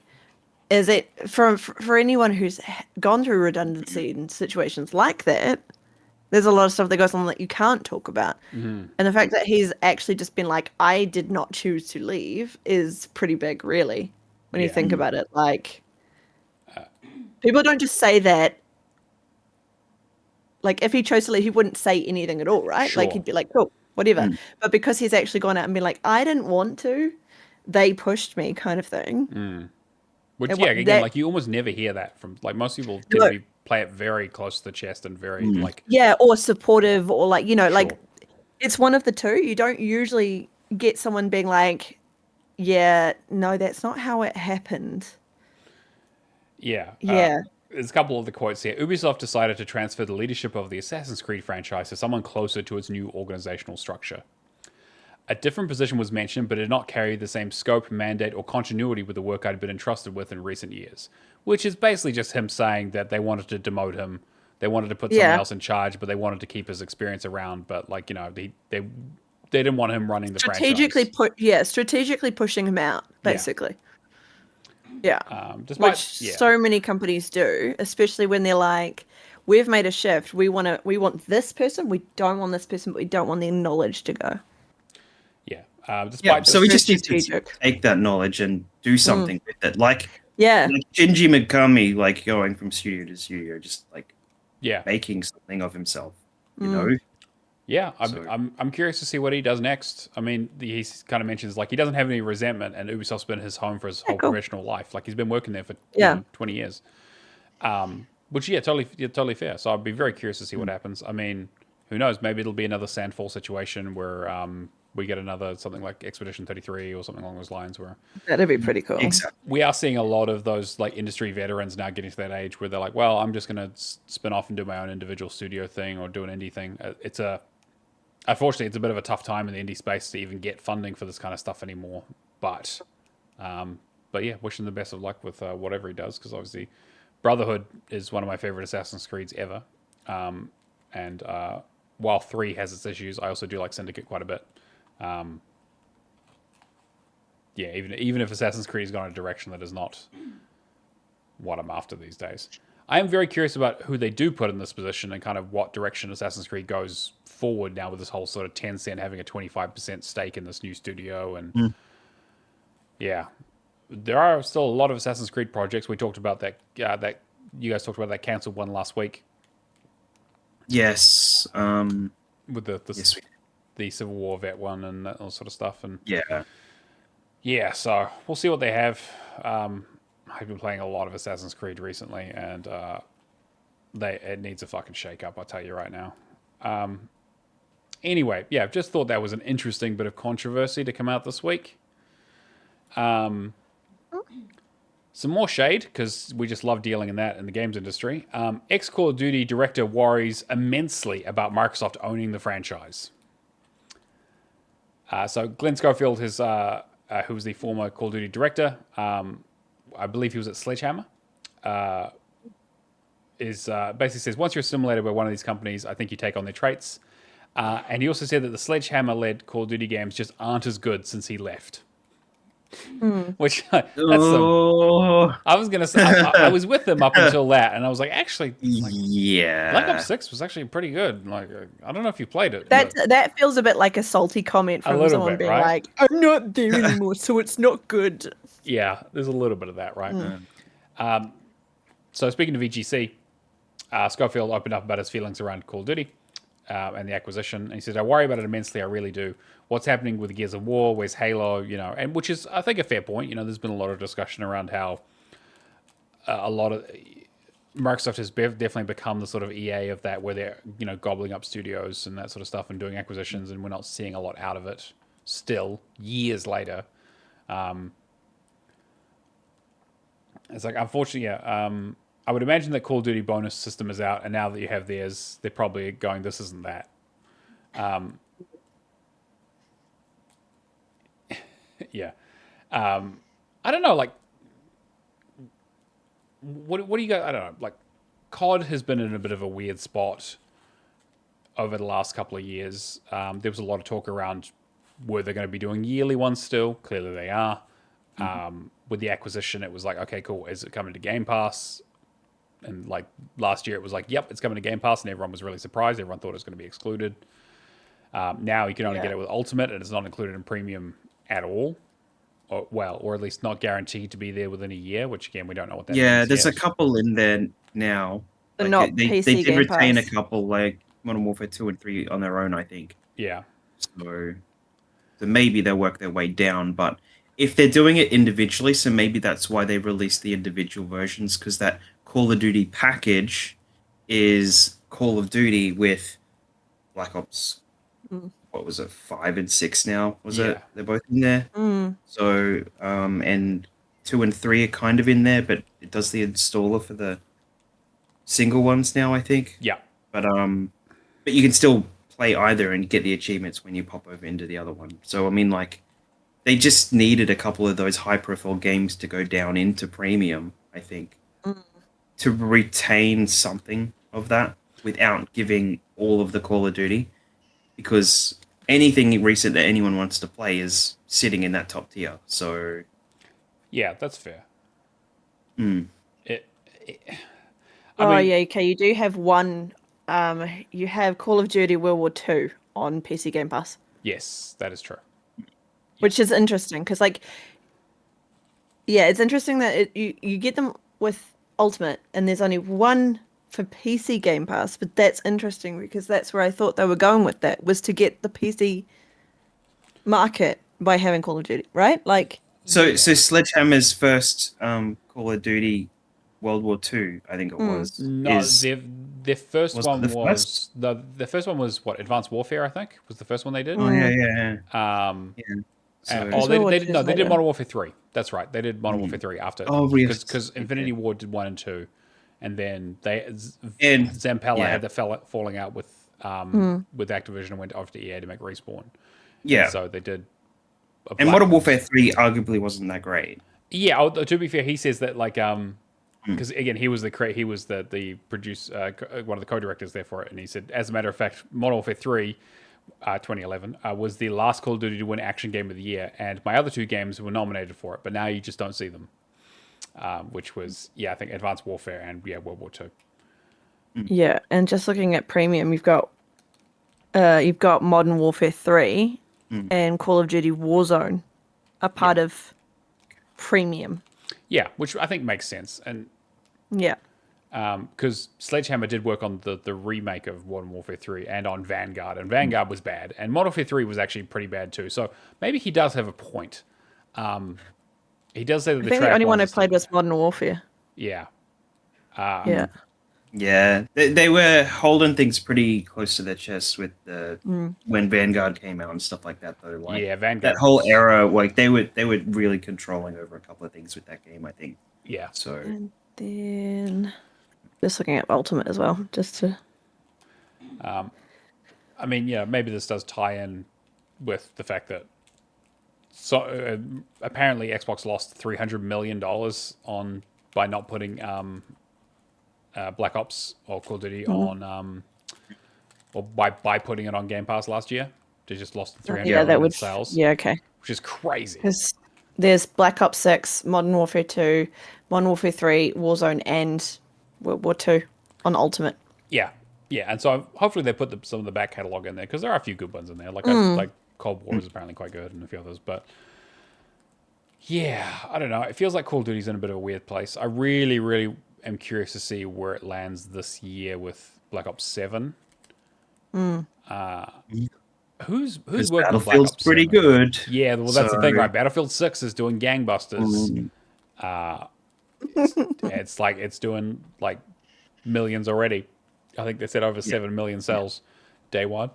S2: is it for anyone who's gone through redundancy in situations like that, there's a lot of stuff that goes on that you can't talk about.
S1: Mm-hmm.
S2: And the fact that he's actually just been like, I did not choose to leave, is pretty big, really, when you think about it. Like, people don't just say that. Like, if he chose to leave, he wouldn't say anything at all, right?
S1: Sure.
S2: Like, he'd be like, cool, whatever. But because he's actually gone out and been like, I didn't want to, they pushed me, kind of thing.
S1: Which, again, like, you almost never hear that from, like, most people tend to play it very close to the chest and very, like...
S2: Yeah, or supportive, or, like,
S1: Sure.
S2: like, it's one of the two. You don't usually get someone being like, yeah, no, that's not how it happened.
S1: Yeah.
S2: Yeah.
S1: There's a couple of the quotes here. Ubisoft decided to transfer the leadership of the Assassin's Creed franchise to someone closer to its new organizational structure. A different position was mentioned, but did not carry the same scope, mandate, or continuity with the work I'd been entrusted with in recent years. Which is basically just him saying that they wanted to demote him. They wanted to put someone else in charge, but they wanted to keep his experience around. But, like, they didn't want him running the franchise.
S2: Strategically pushing him out, basically. Yeah.
S1: Despite,
S2: Which so many companies do, especially when they're like, we've made a shift. We want this person. We don't want this person, but we don't want their knowledge to go.
S1: Despite
S3: so we just need to take that knowledge and do something with it. Like Shinji Mikami, like, going from studio to studio, just like making something of himself,
S1: Yeah, I'm curious to see what he does next. I mean, he kind of mentions, like, he doesn't have any resentment, and Ubisoft's been his home for his whole professional life. Like, he's been working there for 20 years. Which, totally fair. So I'd be very curious to see what happens. I mean, who knows? Maybe it'll be another Sandfall situation where we get another something like Expedition 33 or something along those lines. Where
S2: that'd be pretty cool.
S3: Exactly.
S1: We are seeing a lot of those, like, industry veterans now getting to that age where they're like, well, I'm just going to spin off and do my own individual studio thing or do an indie thing. Unfortunately, it's a bit of a tough time in the indie space to even get funding for this kind of stuff anymore. But yeah, wishing the best of luck with whatever he does, because obviously Brotherhood is one of my favorite Assassin's Creeds ever. And while 3 has its issues, I also do like Syndicate quite a bit. Even if Assassin's Creed has gone in a direction that is not what I'm after these days. I am very curious about who they do put in this position and kind of what direction Assassin's Creed goes forward now with this whole sort of Tencent having a 25% stake in this new studio. And there are still a lot of Assassin's Creed projects. We talked about that you guys talked about that cancelled one last week.
S3: Yes.
S1: With the Civil War vet one and that sort of stuff. And Yeah, so we'll see what they have. I've been playing a lot of Assassin's Creed recently, and it needs a fucking shake up, I'll tell you right now. Anyway, yeah, just thought that was an interesting bit of controversy to come out this week. Some more shade, because we just love dealing in that in the games industry. Ex-Call of Duty director worries immensely about Microsoft owning the franchise. So Glenn Schofield, who was the former Call of Duty director, I believe he was at Sledgehammer, basically says, once you're assimilated by one of these companies, I think you take on their traits. And he also said that the Sledgehammer-led Call of Duty games just aren't as good since he left. Which that's some. I was gonna say I was with him up until that, and I was like, actually,
S3: yeah,
S1: Black Ops 6 was actually pretty good. Like, I don't know if you played it.
S2: That feels a bit like a salty comment from someone being like, "I'm not there anymore, so it's not good."
S1: Yeah, there's a little bit of that, right? So speaking of VGC, Schofield opened up about his feelings around Call of Duty and the acquisition. And he said, I worry about it immensely. I really do. What's happening with Gears of War? Where's Halo? And which is, I think, a fair point. There's been a lot of discussion around how a lot of Microsoft has definitely become the sort of EA of that, where they're, gobbling up studios and that sort of stuff and doing acquisitions, and we're not seeing a lot out of it still, years later. It's like, unfortunately, I would imagine that Call of Duty bonus system is out, and now that you have theirs, they're probably going, this isn't that. Yeah. I don't know, like, what do you guys, I don't know, like, COD has been in a bit of a weird spot over the last couple of years. There was a lot of talk around, were they going to be doing yearly ones still? Clearly they are. With the acquisition, it was like, okay, cool, is it coming to Game Pass? And like last year, it was like, yep, it's coming to Game Pass, and everyone was really surprised. Everyone thought it was going to be excluded. Now you can only get it with Ultimate, and it's not included in Premium at all. Or at least not guaranteed to be there within a year, which again, we don't know what that means.
S3: Yeah, there's a couple in there now.
S2: But not
S3: they
S2: PC
S3: did
S2: Game
S3: retain
S2: Pass.
S3: a couple, like Modern Warfare 2 and 3 on their own, I think.
S1: Yeah.
S3: So maybe they'll work their way down, but if they're doing it individually, so maybe that's why they released the individual versions, because that Call of Duty package is Call of Duty with Black Ops. What was it, 5 and 6 now? Was it? They're both in there. So and 2 and 3 are kind of in there, but it does the installer for the single ones now, I think.
S1: Yeah.
S3: But you can still play either and get the achievements when you pop over into the other one. So I mean, like, they just needed a couple of those high-profile games to go down into Premium, I think, to retain something of that without giving all of the Call of Duty, because anything recent that anyone wants to play is sitting in that top tier. So,
S1: yeah, that's fair.
S2: Okay, you do have one. You have Call of Duty World War II on PC Game Pass.
S1: Yes, that is true.
S2: Which is interesting, because, like, yeah, it's interesting that you get them with Ultimate, and there's only one for PC Game Pass, but that's interesting, because that's where I thought they were going with that, was to get the PC market by having Call of Duty, right? Like,
S3: so Sledgehammer's first Call of Duty World War II, I think it was.
S1: No, their first one
S3: was
S1: the first one was what, Advanced Warfare, I think, was the first one they did.
S3: Oh yeah.
S1: They did Modern Warfare 3. That's right. They did Modern Warfare 3 after.
S3: Oh, really?
S1: Because Infinity War did 1 and 2, and then Zampella had the falling out with Activision and went off to EA to make Respawn.
S3: Yeah.
S1: And so they did.
S3: And Modern Warfare 3 arguably wasn't that great.
S1: Yeah. To be fair, he says that, like, because again, he was the producer, one of the co-directors there for it, and he said, as a matter of fact, Modern Warfare 3. 2011 was the last Call of Duty to win Action Game of the Year, and my other two games were nominated for it, but now you just don't see them. Which was, I think Advanced Warfare and World War II.
S2: Yeah, and just looking at Premium, you've got Modern Warfare 3 and Call of Duty Warzone are part of Premium.
S1: Yeah, which I think makes sense, and because Sledgehammer did work on the remake of Modern Warfare 3 and on Vanguard, and Vanguard was bad, and Modern Warfare 3 was actually pretty bad too. So maybe he does have a point. He does say that
S2: I
S1: the
S2: think the
S1: track
S2: only one I
S1: ones are still
S2: played was
S1: there.
S2: Modern Warfare.
S1: Yeah.
S2: Yeah.
S3: Yeah, they were holding things pretty close to their chests with the when Vanguard came out and stuff like that. Though, like
S1: Yeah,
S3: that
S1: Vanguard
S3: whole
S1: was...
S3: era, like they were really controlling over a couple of things with that game. I think
S1: Yeah.
S3: so.
S2: And then just looking at Ultimate as well, just to.
S1: I mean, yeah, maybe this does tie in with the fact that apparently Xbox lost $300 million on by not putting Black Ops or Call of Duty on or by putting it on Game Pass last year. They just lost 300
S2: Yeah,
S1: million
S2: that
S1: in
S2: would.
S1: sales,
S2: Yeah, okay.
S1: which is crazy.
S2: Because there's Black Ops 6, Modern Warfare 2, Modern Warfare 3, Warzone, and World War 2 on Ultimate.
S1: Yeah, yeah, and so hopefully they put some of the back catalog in there because there are a few good ones in there. Like like Cold War is apparently quite good, and a few others. But yeah, I don't know. It feels like Call of Duty's in a bit of a weird place. I really, really am curious to see where it lands this year with Black Ops 7. Who's
S3: Because
S1: working on Black
S3: Battlefield's
S1: Ops
S3: pretty
S1: 7?
S3: good.
S1: Yeah, well, that's the thing, right? Battlefield 6 is doing gangbusters. It's like it's doing like millions already. I think they said over 7 million sales day one.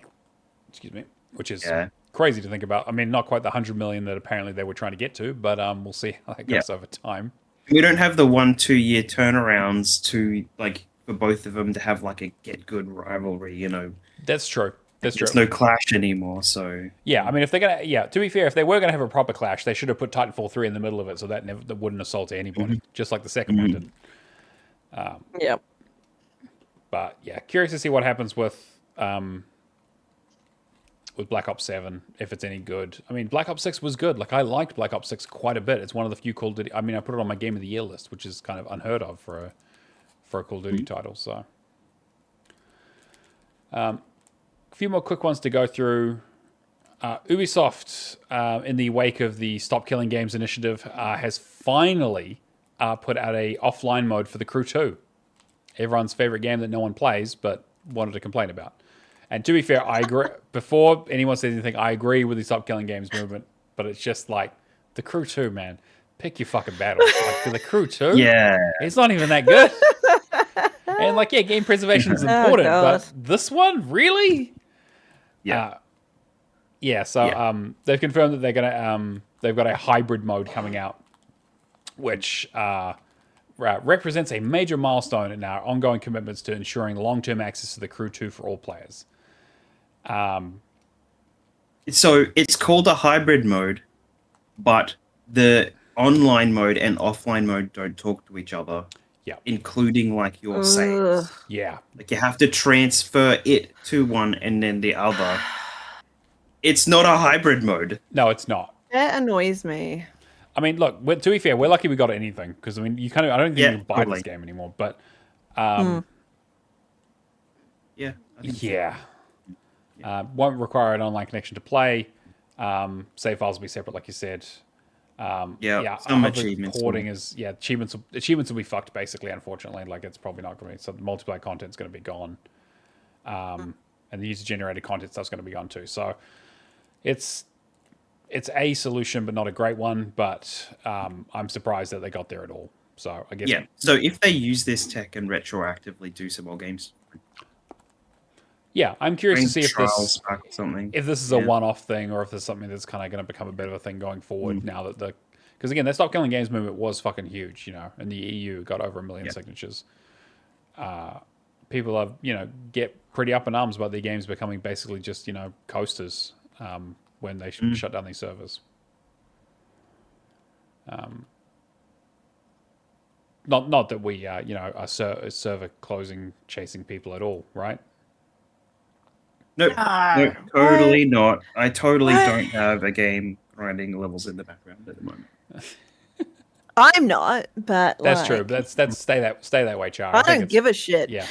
S1: Excuse me, which is crazy to think about. I mean, not quite the 100 million that apparently they were trying to get to, but we'll see how that goes over time.
S3: We don't have the 1-2 year turnarounds to like for both of them to have like a get good rivalry. You know,
S1: That's true. That's true.
S3: there's no clash anymore. So
S1: Yeah, I mean, if they're gonna, to be fair, if they were gonna have a proper clash, they should have put Titanfall 3 in the middle of it, so that wouldn't assault anybody, just like the second one didn't.
S2: Yep.
S1: But yeah, curious to see what happens with Black Ops 7, if it's any good. I mean, Black Ops 6 was good. Like, I liked Black Ops 6 quite a bit. It's one of the few Call of Duty... I mean, I put it on my Game of the Year list, which is kind of unheard of for a Call of Duty title, so... a few more quick ones to go through. Ubisoft, in the wake of the Stop Killing Games initiative, has finally put out a offline mode for The Crew 2. Everyone's favorite game that no one plays, but wanted to complain about. And to be fair, I agree. Before anyone says anything, I agree with the Stop Killing Games movement, but it's just like, The Crew 2, man. Pick your fucking battles. Like, for The Crew 2?
S3: yeah,
S1: It's not even that good. And like, yeah, game preservation is important,
S2: God.
S1: but this one, really?
S3: yeah.
S1: So they've confirmed that they're gonna they've got a hybrid mode coming out, which represents a major milestone in our ongoing commitments to ensuring long-term access to The Crew 2 for all players.
S3: So it's called a hybrid mode, but the online mode and offline mode don't talk to each other.
S1: Yeah.
S3: Including like your saves.
S1: Yeah.
S3: Like you have to transfer it to one and then the other. It's not a hybrid mode.
S1: No, it's not.
S2: That annoys me.
S1: I mean, look, to be fair, we're lucky we got anything because I mean, I don't think you can buy this game anymore. But
S3: Yeah.
S1: won't require an online connection to play. Save files will be separate, like you said.
S3: Some achievements.
S1: Porting is achievements will be fucked basically. Unfortunately, like it's probably not going to be. So the multiplayer content's going to be gone, and the user generated content stuff's going to be gone too. So it's a solution, but not a great one. But I'm surprised that they got there at all. So I guess
S3: So if they use this tech and retroactively do some more games,
S1: I'm curious to see if this is a one-off thing or if there's something that's kind of going to become a bit of a thing going forward now that because again, that Stop Killing Games movement was fucking huge, you know, and the EU got over 1 million signatures. People are, get pretty up in arms about their games becoming basically just, coasters when they shut down these servers. Not that we, are server closing chasing people at all, right?
S3: No, totally not. I totally don't have a game grinding levels in the background at the moment.
S2: I'm not, but
S1: that's true. But that's stay that way, Char.
S2: I don't give a shit.
S1: Yeah.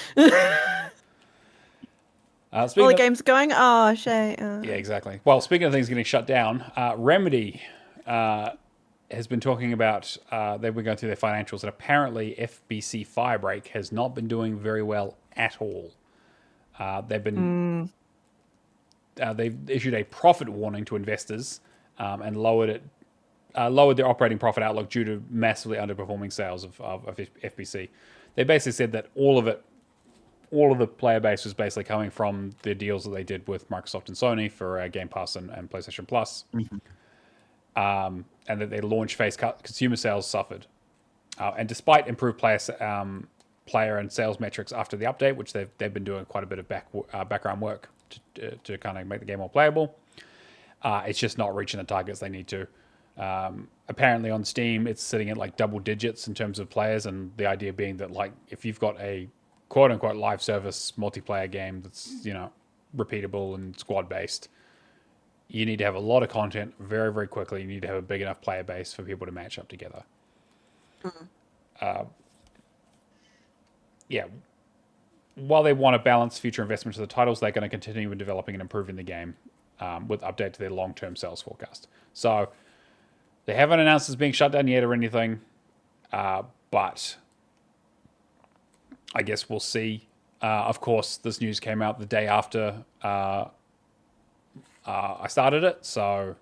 S2: All the game's going. Oh, shit.
S1: Yeah, exactly. Well, speaking of things getting shut down, Remedy has been talking about they've been going through their financials, and apparently FBC Firebreak has not been doing very well at all. They've been they've issued a profit warning to investors and lowered it lowered their operating profit outlook due to massively underperforming sales of FBC. They basically said that all of the player base was basically coming from the deals that they did with Microsoft and Sony for Game Pass and PlayStation Plus, and that their launch phase consumer sales suffered. And despite improved player and sales metrics after the update, which they've been doing quite a bit of background work to kind of make the game more playable, it's just not reaching the targets they need to. Apparently on Steam, it's sitting at like double digits in terms of players, and the idea being that like if you've got a quote unquote live service multiplayer game that's repeatable and squad based, you need to have a lot of content very, very quickly. You need to have a big enough player base for people to match up together. While they want to balance future investment to the titles, they're going to continue in developing and improving the game with update to their long-term sales forecast. So they haven't announced it's being shut down yet or anything, but I guess we'll see. Of course, this news came out the day after I started it, so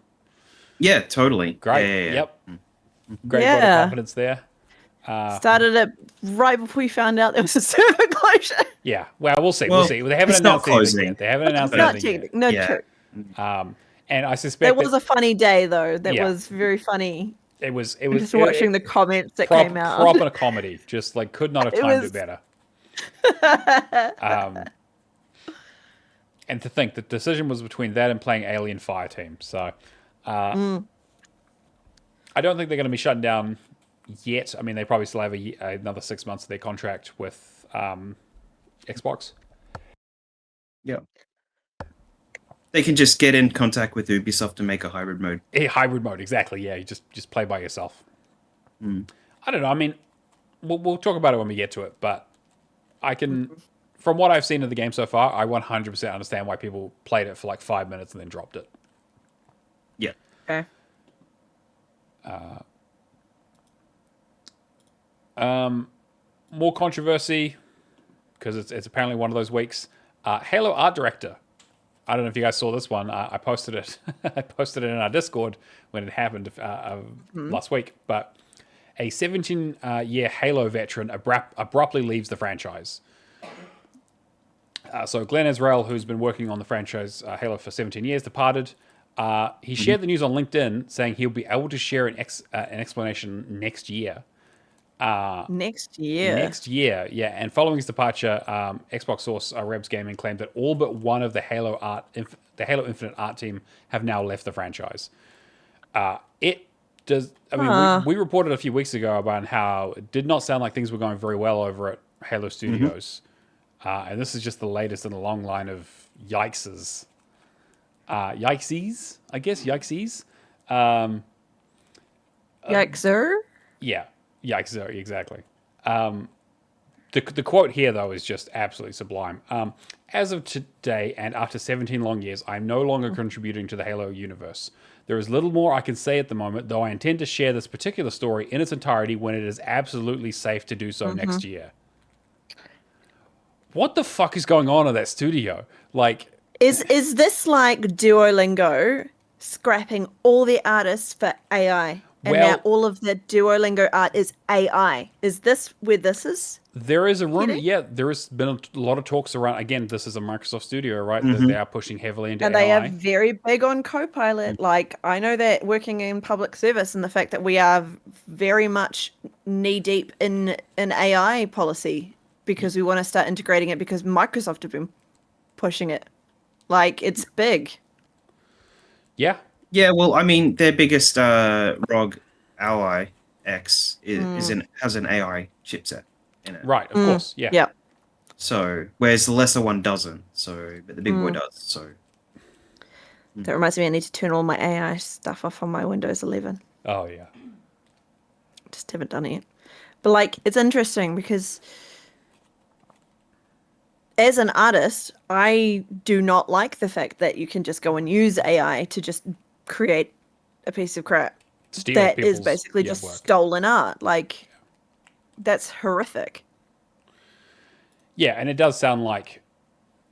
S3: yeah, totally.
S1: Great.
S3: Yeah.
S1: Yep. Great vote of confidence there.
S2: Started it right before we found out there was a server closure.
S1: Yeah. Well, we'll see. They haven't announced anything yet. They haven't announced anything yet.
S2: No, true.
S1: And I suspect
S2: it was a funny day though. That was very funny.
S1: It was
S2: just watching the comments that came out.
S1: Proper comedy. Just like could not have timed it better. And to think the decision was between that and playing Alien Fireteam. So I don't think they're going to be shut down yet. I mean, they probably still have another 6 months of their contract with Xbox.
S3: Yeah. They can just get in contact with Ubisoft to make a hybrid mode.
S1: A hybrid mode, exactly. Yeah, you just play by yourself. I don't know. I mean, we'll talk about it when we get to it, but I can, from what I've seen of the game so far, I 100% understand why people played it for like 5 minutes and then dropped it.
S3: Yeah.
S2: Okay.
S1: More controversy, because it's apparently one of those weeks. Halo art director. I don't know if you guys saw this one. I posted it. I posted it in our Discord when it happened last week. But a 17-year Halo veteran abruptly leaves the franchise. So Glenn Ezrael, who's been working on the franchise Halo for 17 years, departed. He shared the news on LinkedIn, saying he'll be able to share an explanation next year.
S2: Next year,
S1: yeah. And following his departure, Xbox source Rebs Gaming claimed that all but one of the Halo Infinite art team have now left the franchise. We reported a few weeks ago about how it did not sound like things were going very well over at Halo Studios, and this is just the latest in a long line of yikeses. Yikesies, I guess. Yikesies.
S2: Yikeser.
S1: Yeah. Yikes, exactly. The quote here, though, is just absolutely sublime. As of today, and after 17 long years, I'm no longer contributing to the Halo universe. There is little more I can say at the moment, though I intend to share this particular story in its entirety when it is absolutely safe to do so next year. What the fuck is going on at that studio? Like,
S2: is this like Duolingo scrapping all the artists for AI? And now all of the Duolingo art is AI. Is this where this is?
S1: There is a rumor. Yeah, there has been a lot of talks around. Again, this is a Microsoft studio, right? They are pushing heavily into AI.
S2: And they are very big on Copilot. Like, I know that working in public service and the fact that we are very much knee-deep in AI policy because we want to start integrating it because Microsoft have been pushing it. Like, it's big.
S1: Yeah.
S3: Yeah, well, I mean, their biggest ROG Ally X has an AI chipset in it.
S1: Right, of course, yeah.
S2: Yeah.
S3: So, whereas the lesser one doesn't. So, but the big boy does. So,
S2: that reminds me, I need to turn all my AI stuff off on my Windows 11.
S1: Oh yeah.
S2: Just haven't done it yet. But like, it's interesting because as an artist, I do not like the fact that you can just go and use AI to just create a piece of crap that is basically just stolen art. Like, that's horrific.
S1: Yeah, and it does sound like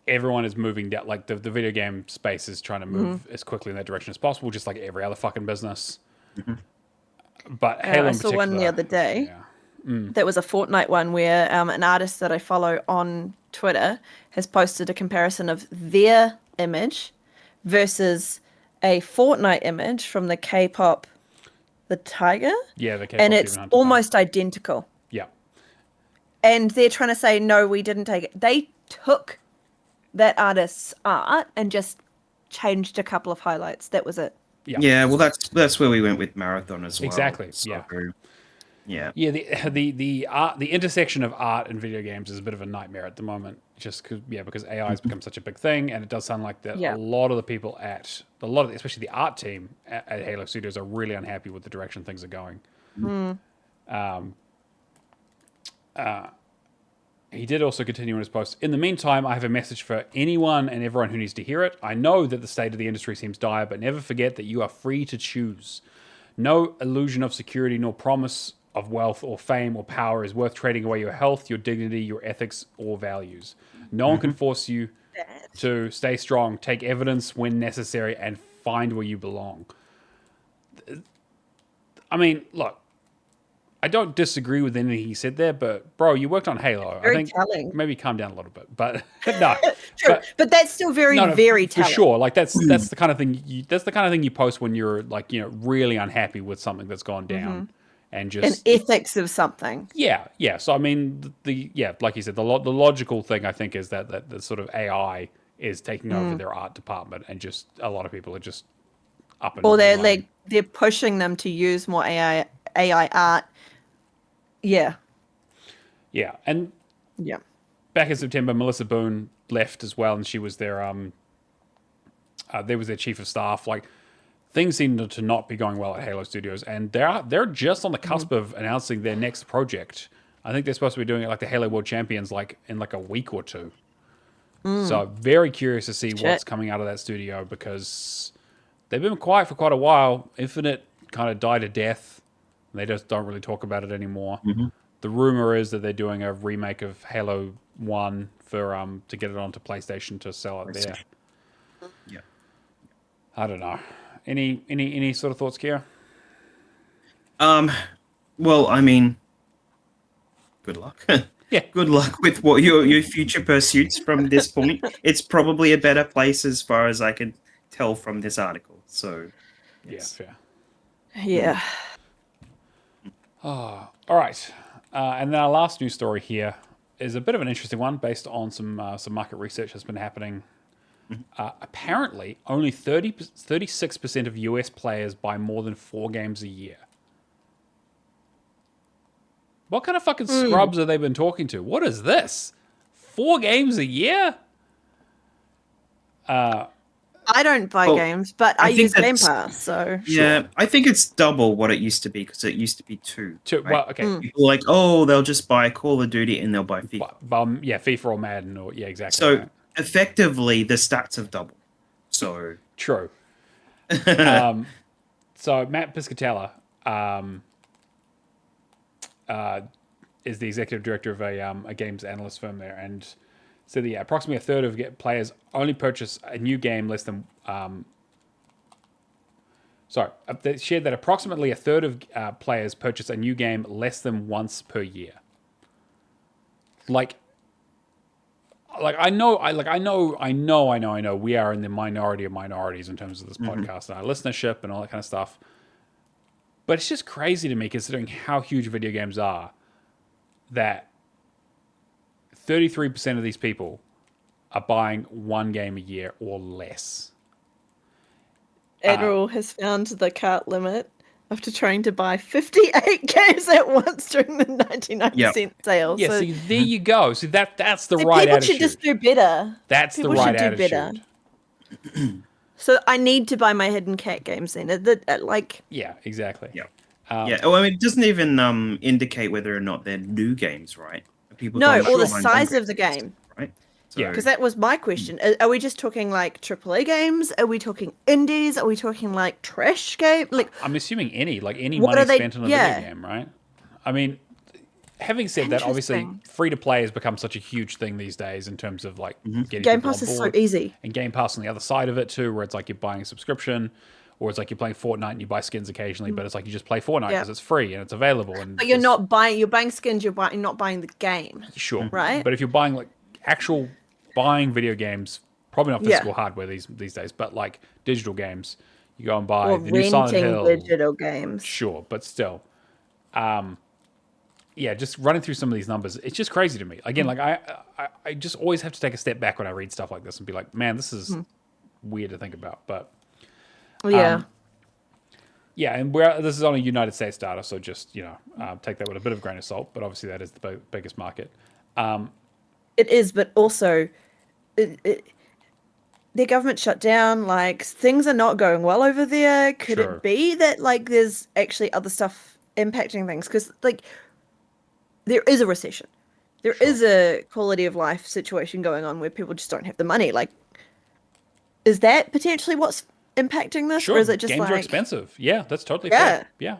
S1: everyone is moving down. Like, the video game space is trying to move as quickly in that direction as possible, just like every other fucking business. But Halo
S2: I
S1: in
S2: saw one the
S1: particular,
S2: other day.
S1: yeah.
S2: That was a Fortnite one where an artist that I follow on Twitter has posted a comparison of their image versus a Fortnite image from the K-pop, the Tiger,
S1: Yeah, the K-pop
S2: and
S1: Demon
S2: it's
S1: Hunter
S2: almost identical.
S1: Yeah.
S2: And they're trying to say, no, we didn't take it. They took that artist's art and just changed a couple of highlights. That was it.
S1: Yeah.
S3: Yeah, well, that's where we went with Marathon as well.
S1: Exactly.
S3: So,
S1: Yeah.
S3: Yeah.
S1: Yeah, the art, the intersection of art and video games is a bit of a nightmare at the moment. Just because AI has become such a big thing, and it does sound like that a lot of the people especially the art team at Halo Studios, are really unhappy with the direction things are going. He did also continue in his post. In the meantime, I have a message for anyone and everyone who needs to hear it. I know that the state of the industry seems dire, but never forget that you are free to choose. No illusion of security nor promise of wealth or fame or power is worth trading away your health, your dignity, your ethics, or values. No one can force you to stay strong, take evidence when necessary, and find where you belong. I mean, look, I don't disagree with anything he said there, but bro, you worked on Halo.
S2: Very
S1: I think
S2: telling.
S1: maybe calm down a little bit, but no.
S2: True, but that's still very, very
S1: for
S2: telling.
S1: sure. Like that's the kind of thing you post when you're like, really unhappy with something that's gone down, and just
S2: an ethics of something.
S1: Yeah. So I mean, like you said, the logical thing I think is that the sort of AI is taking over their art department, and just a lot of people are just up and
S2: or
S1: running.
S2: they're pushing them to use more AI art. Yeah.
S1: Yeah, and
S2: Yeah.
S1: back in September, Melissa Boone left as well, and she was their chief of staff. Like, things seem to not be going well at Halo Studios, and they're just on the cusp of announcing their next project. I think they're supposed to be doing it like the Halo World Champions, like in like a week or two. So very curious to see what's coming out of that studio, because they've been quiet for quite a while. Infinite kind of died a death. They just don't really talk about it anymore. The rumor is that they're doing a remake of Halo 1 for to get it onto PlayStation to sell it there.
S3: Yeah.
S1: I don't know. Any sort of thoughts, Kira?
S3: Well, I mean, good luck.
S1: Yeah.
S3: Good luck with what your future pursuits from this point. It's probably a better place as far as I can tell from this article. So, yes.
S1: Yeah, fair.
S2: Yeah.
S1: All right. And then our last news story here is a bit of an interesting one based on some market research that's been happening. Apparently, only 36% of US players buy more than 4 games a year. What kind of fucking scrubs have they been talking to? What is this? 4 games a year?
S2: I don't buy games, but I use Game Pass, so...
S3: Yeah, I think it's double what it used to be, because it used to be 2.
S1: Right? Well, okay.
S3: People are like, they'll just buy Call of Duty and they'll buy FIFA.
S1: FIFA or Madden, or exactly.
S3: So, effectively, the stats have doubled. So...
S1: True. So, Matt Piscatella is the executive director of a games analyst firm there, and said that approximately a third of players only purchase a new game less than. They shared that approximately a third of players purchase a new game less than once per year. I know. We are in the minority of minorities in terms of this podcast and our listenership and all that kind of stuff. But it's just crazy to me, considering how huge video games are, that 33% of these people are buying 1 game a year or less.
S2: Admiral has found the cart limit after trying to buy 58 games at once during the 99% sale.
S1: Yeah,
S2: so,
S1: see, there you go. See, that's the right
S2: people
S1: attitude.
S2: should just do better.
S1: That's
S2: people
S1: the right
S2: should do
S1: attitude.
S2: Better. So I need to buy my Hidden Cat games then.
S1: Yeah, exactly.
S3: Yeah. It doesn't even indicate whether or not they're new games, right? People
S2: or the size of the game.
S3: Right? So,
S1: Yeah.
S2: Because that was my question. Are we just talking like AAA games? Are we talking indies? Are we talking like trash game?
S1: I'm assuming any money spent on a video game, right? I mean, having said that, obviously, free to play has become such a huge thing these days in terms of getting
S2: Game
S1: people
S2: Pass
S1: on
S2: is so
S1: board.
S2: easy.
S1: And Game Pass on the other side of it too, where it's like you're buying a subscription, Or it's like you're playing Fortnite and you buy skins occasionally, but it's like you just play Fortnite because it's free and it's available. And
S2: but you're not buying. You're buying skins. You're not buying the game.
S1: Sure,
S2: right?
S1: But if you're buying like actual buying video games, probably not physical hardware these days, but like digital games, you go and buy
S2: Or
S1: the new Silent Hill.
S2: digital games.
S1: Sure, but still, just running through some of these numbers, it's just crazy to me. Again, like I just always have to take a step back when I read stuff like this and be like, man, this is weird to think about. But
S2: yeah,
S1: and this is only United States data, so just take that with a bit of a grain of salt. But obviously, that is the biggest market.
S2: it is, but also, their government shut down. Like things are not going well over there. Could it be that like there's actually other stuff impacting things? Because like there is a recession, there is a quality of life situation going on where people just don't have the money. Like, is that potentially what's impacting this, or is it just
S1: games are expensive? Yeah, that's totally fair. Yeah.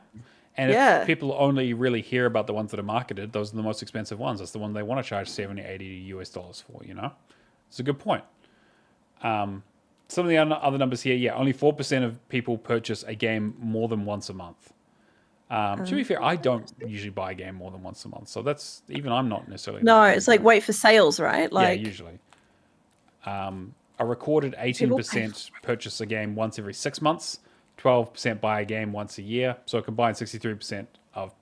S1: And if people only really hear about the ones that are marketed, those are the most expensive ones. That's the one they want to charge $70, $80 for, It's a good point. Some of the other numbers here, only 4% of people purchase a game more than once a month. To be fair, I don't usually buy a game more than once a month. So that's, even I'm not necessarily...
S2: No, it's like wait for sales, right? Like,
S1: yeah, usually. A recorded 18% purchase a game once every 6 months, 12% buy a game once a year. So a combined 63% of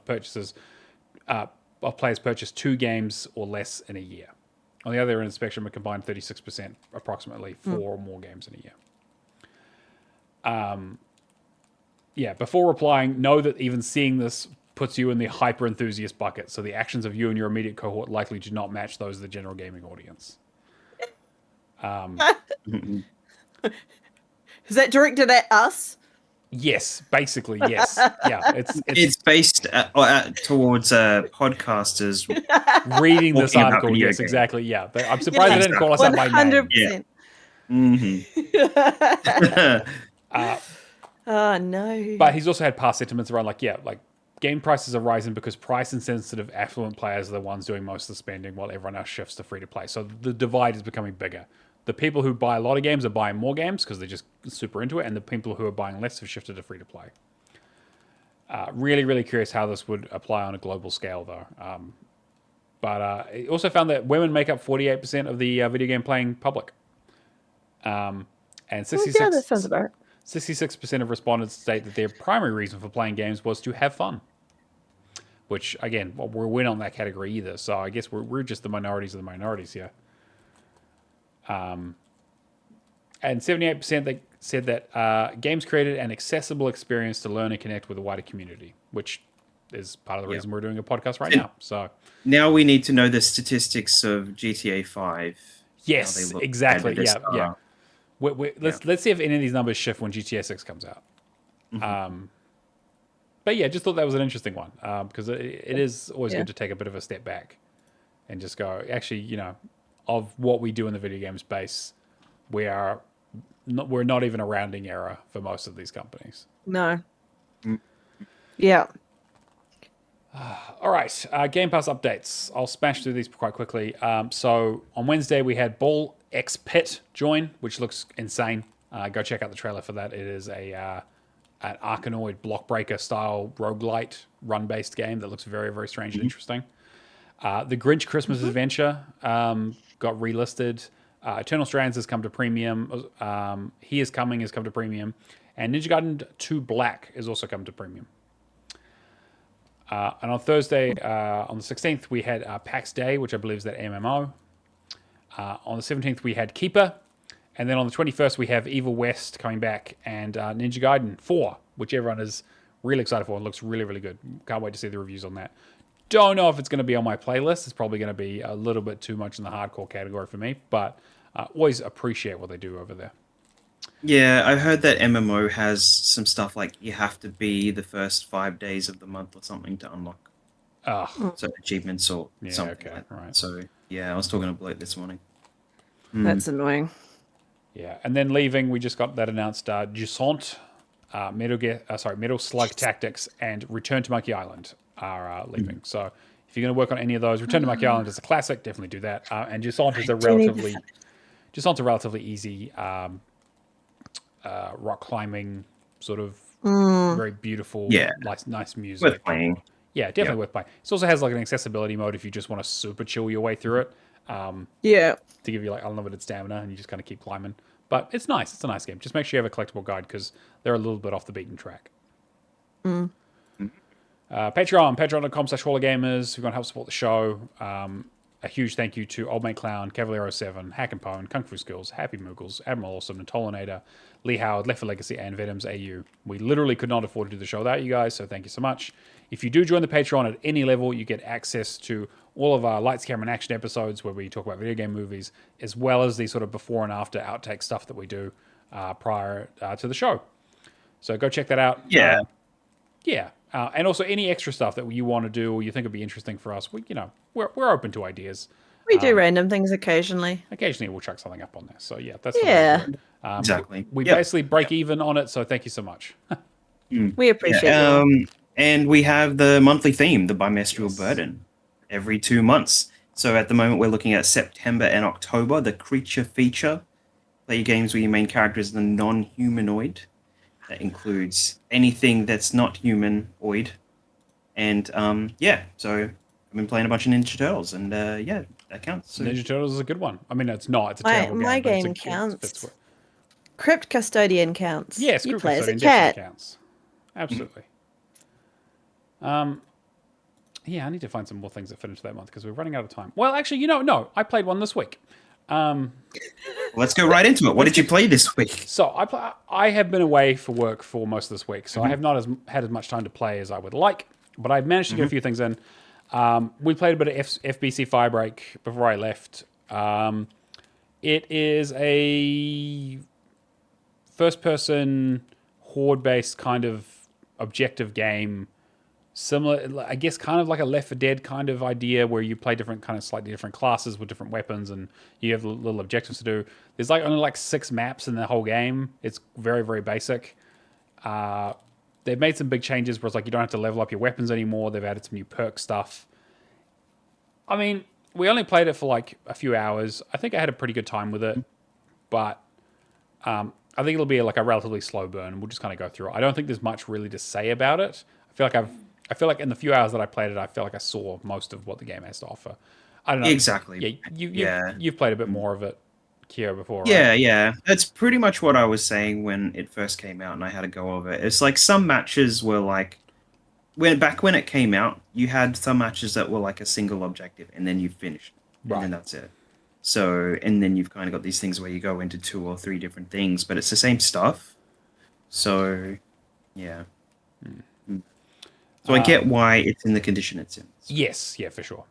S1: purchases of players purchase 2 games or less in a year. On the other end of the spectrum, a combined 36%, approximately 4 or more games in a year. Before replying, know that even seeing this puts you in the hyper enthusiast bucket. So the actions of you and your immediate cohort likely do not match those of the general gaming audience.
S2: Is that directed at us?
S1: Yes, basically, yes. Yeah,
S3: it's based towards podcasters
S1: reading this article. Yes, exactly. Yeah, I'm surprised they didn't call us out by name.
S2: 100%. Oh no!
S1: But he's also had past sentiments around like game prices are rising because price-insensitive affluent players are the ones doing most of the spending while everyone else shifts to free-to-play. So the divide is becoming bigger. The people who buy a lot of games are buying more games because they're just super into it, and the people who are buying less have shifted to free-to-play. Really, really curious how this would apply on a global scale, though. But it also found that women make up 48% of the video game playing public. And 66% of respondents state that their primary reason for playing games was to have fun. Which, again, we're not in that category either. So I guess we're just the minorities of the minorities here. And 78% they said that games created an accessible experience to learn and connect with a wider community, which is part of the reason we're doing a podcast right now. So
S3: now we need to know the statistics of GTA 5.
S1: Yes, exactly. Yeah. Let's see if any of these numbers shift when GTA 6 comes out. But yeah, just thought that was an interesting one because it is always good to take a bit of a step back and just go, actually, of what we do in the video game space, we're not even a rounding error for most of these companies.
S2: No. Yeah.
S1: All right, Game Pass updates. I'll smash through these quite quickly. So on Wednesday, we had Ball X Pit join, which looks insane. Go check out the trailer for that. It is an Arkanoid block breaker style roguelite run-based game that looks very, very strange and interesting. The Grinch Christmas Adventure got relisted. Eternal Strands has come to premium. He is Coming has come to premium. And Ninja Gaiden 2 Black is also come to premium. And on Thursday, on the 16th, we had PAX Day, which I believe is that MMO. On the 17th, we had Keeper. And then on the 21st, we have Evil West coming back and Ninja Gaiden 4, which everyone is really excited for and looks really, really good. Can't wait to see the reviews on that. Don't know if it's going to be on my playlist. It's probably going to be a little bit too much in the hardcore category for me, but always appreciate what they do over there.
S3: Yeah, I heard that MMO has some stuff like you have to be the first 5 days of the month or something to unlock. So achievements or something like that. Right. So yeah, I was talking to Blake this morning.
S2: That's annoying.
S1: Yeah, and then leaving, we just got that announced. Jusant, Metal Slug Tactics, and Return to Monkey Island are leaving. So if you're going to work on any of those, Return to Monkey Island is a classic. Definitely do that. And Jusant is a relatively easy rock climbing sort of very beautiful, nice music.
S3: Worth playing.
S1: Yeah, definitely worth playing. It also has like an accessibility mode if you just want to super chill your way through it.
S2: Yeah.
S1: To give you like unlimited stamina and you just kind of keep climbing. But it's nice. It's a nice game. Just make sure you have a collectible guide because they're a little bit off the beaten track. Patreon, patreon.com/HawlerGamers. If you want to help support the show, a huge thank you to Old Mate Clown, Cavaliero7, Hack and Pone, Kung Fu Skills, Happy Moogles, Admiral Awesome, Natolinator, Lee Howard, Left for Legacy, and Venoms AU. We literally could not afford to do the show without you guys, so thank you so much. If you do join the Patreon at any level, you get access to all of our Lights, Camera, and Action episodes where we talk about video game movies, as well as the sort of before and after outtake stuff that we do prior to the show. So go check that out.
S3: Yeah.
S1: And also any extra stuff that you want to do or you think would be interesting for us, we're open to ideas.
S2: We do random things occasionally.
S1: Occasionally we'll chuck something up on there. So yeah, that's
S3: Exactly.
S1: We basically break even on it, so thank you so much.
S2: We appreciate it.
S3: And we have the monthly theme, the Bimestral Burden, every 2 months. So at the moment we're looking at September and October, the creature feature. Play games where your main character is the non-humanoid. That includes anything that's not humanoid. And so I've been playing a bunch of Ninja Turtles, and that counts. So.
S1: Ninja Turtles is a good one. I mean, it's not. It's a terrible game.
S2: My game counts. Crypt Custodian counts.
S1: Yes,
S2: you
S1: Crypt
S2: play as a
S1: Custodian
S2: cat.
S1: definitely counts. Absolutely. I need to find some more things that fit into that month because we're running out of time. Well, actually, no. I played one this week.
S3: Let's go right into it. What did you play this week?
S1: So I have been away for work for most of this week, so I have not had as much time to play as I would like, but I've managed to get a few things in. We played a bit of FBC Firebreak before I left. It is a first-person horde-based kind of objective game, similar, I guess, kind of like a Left 4 Dead kind of idea where you play different kind of slightly different classes with different weapons and you have little objectives to do. There's only 6 maps in the whole game. It's very, very basic. They've made some big changes where it's you don't have to level up your weapons anymore. They've added some new perk stuff. I mean, we only played it for a few hours. I think I had a pretty good time with it, but I think it'll be a relatively slow burn. We'll just kind of go through it. I don't think there's much really to say about it. I feel like in the few hours that I played it, I feel like I saw most of what the game has to offer. I don't know.
S3: Exactly.
S1: Yeah, you've played a bit more of it, Kier, before, right?
S3: Yeah. That's pretty much what I was saying when it first came out and I had to go over it. It's some matches were when it came out, you had some matches that were a single objective and then you finished.
S1: Right.
S3: And then that's it. So, and then you've kind of got these things where you go into 2 or 3 different things, but it's the same stuff. So, yeah. So I get why it's in the condition it's in.
S1: Yes, yeah, for sure.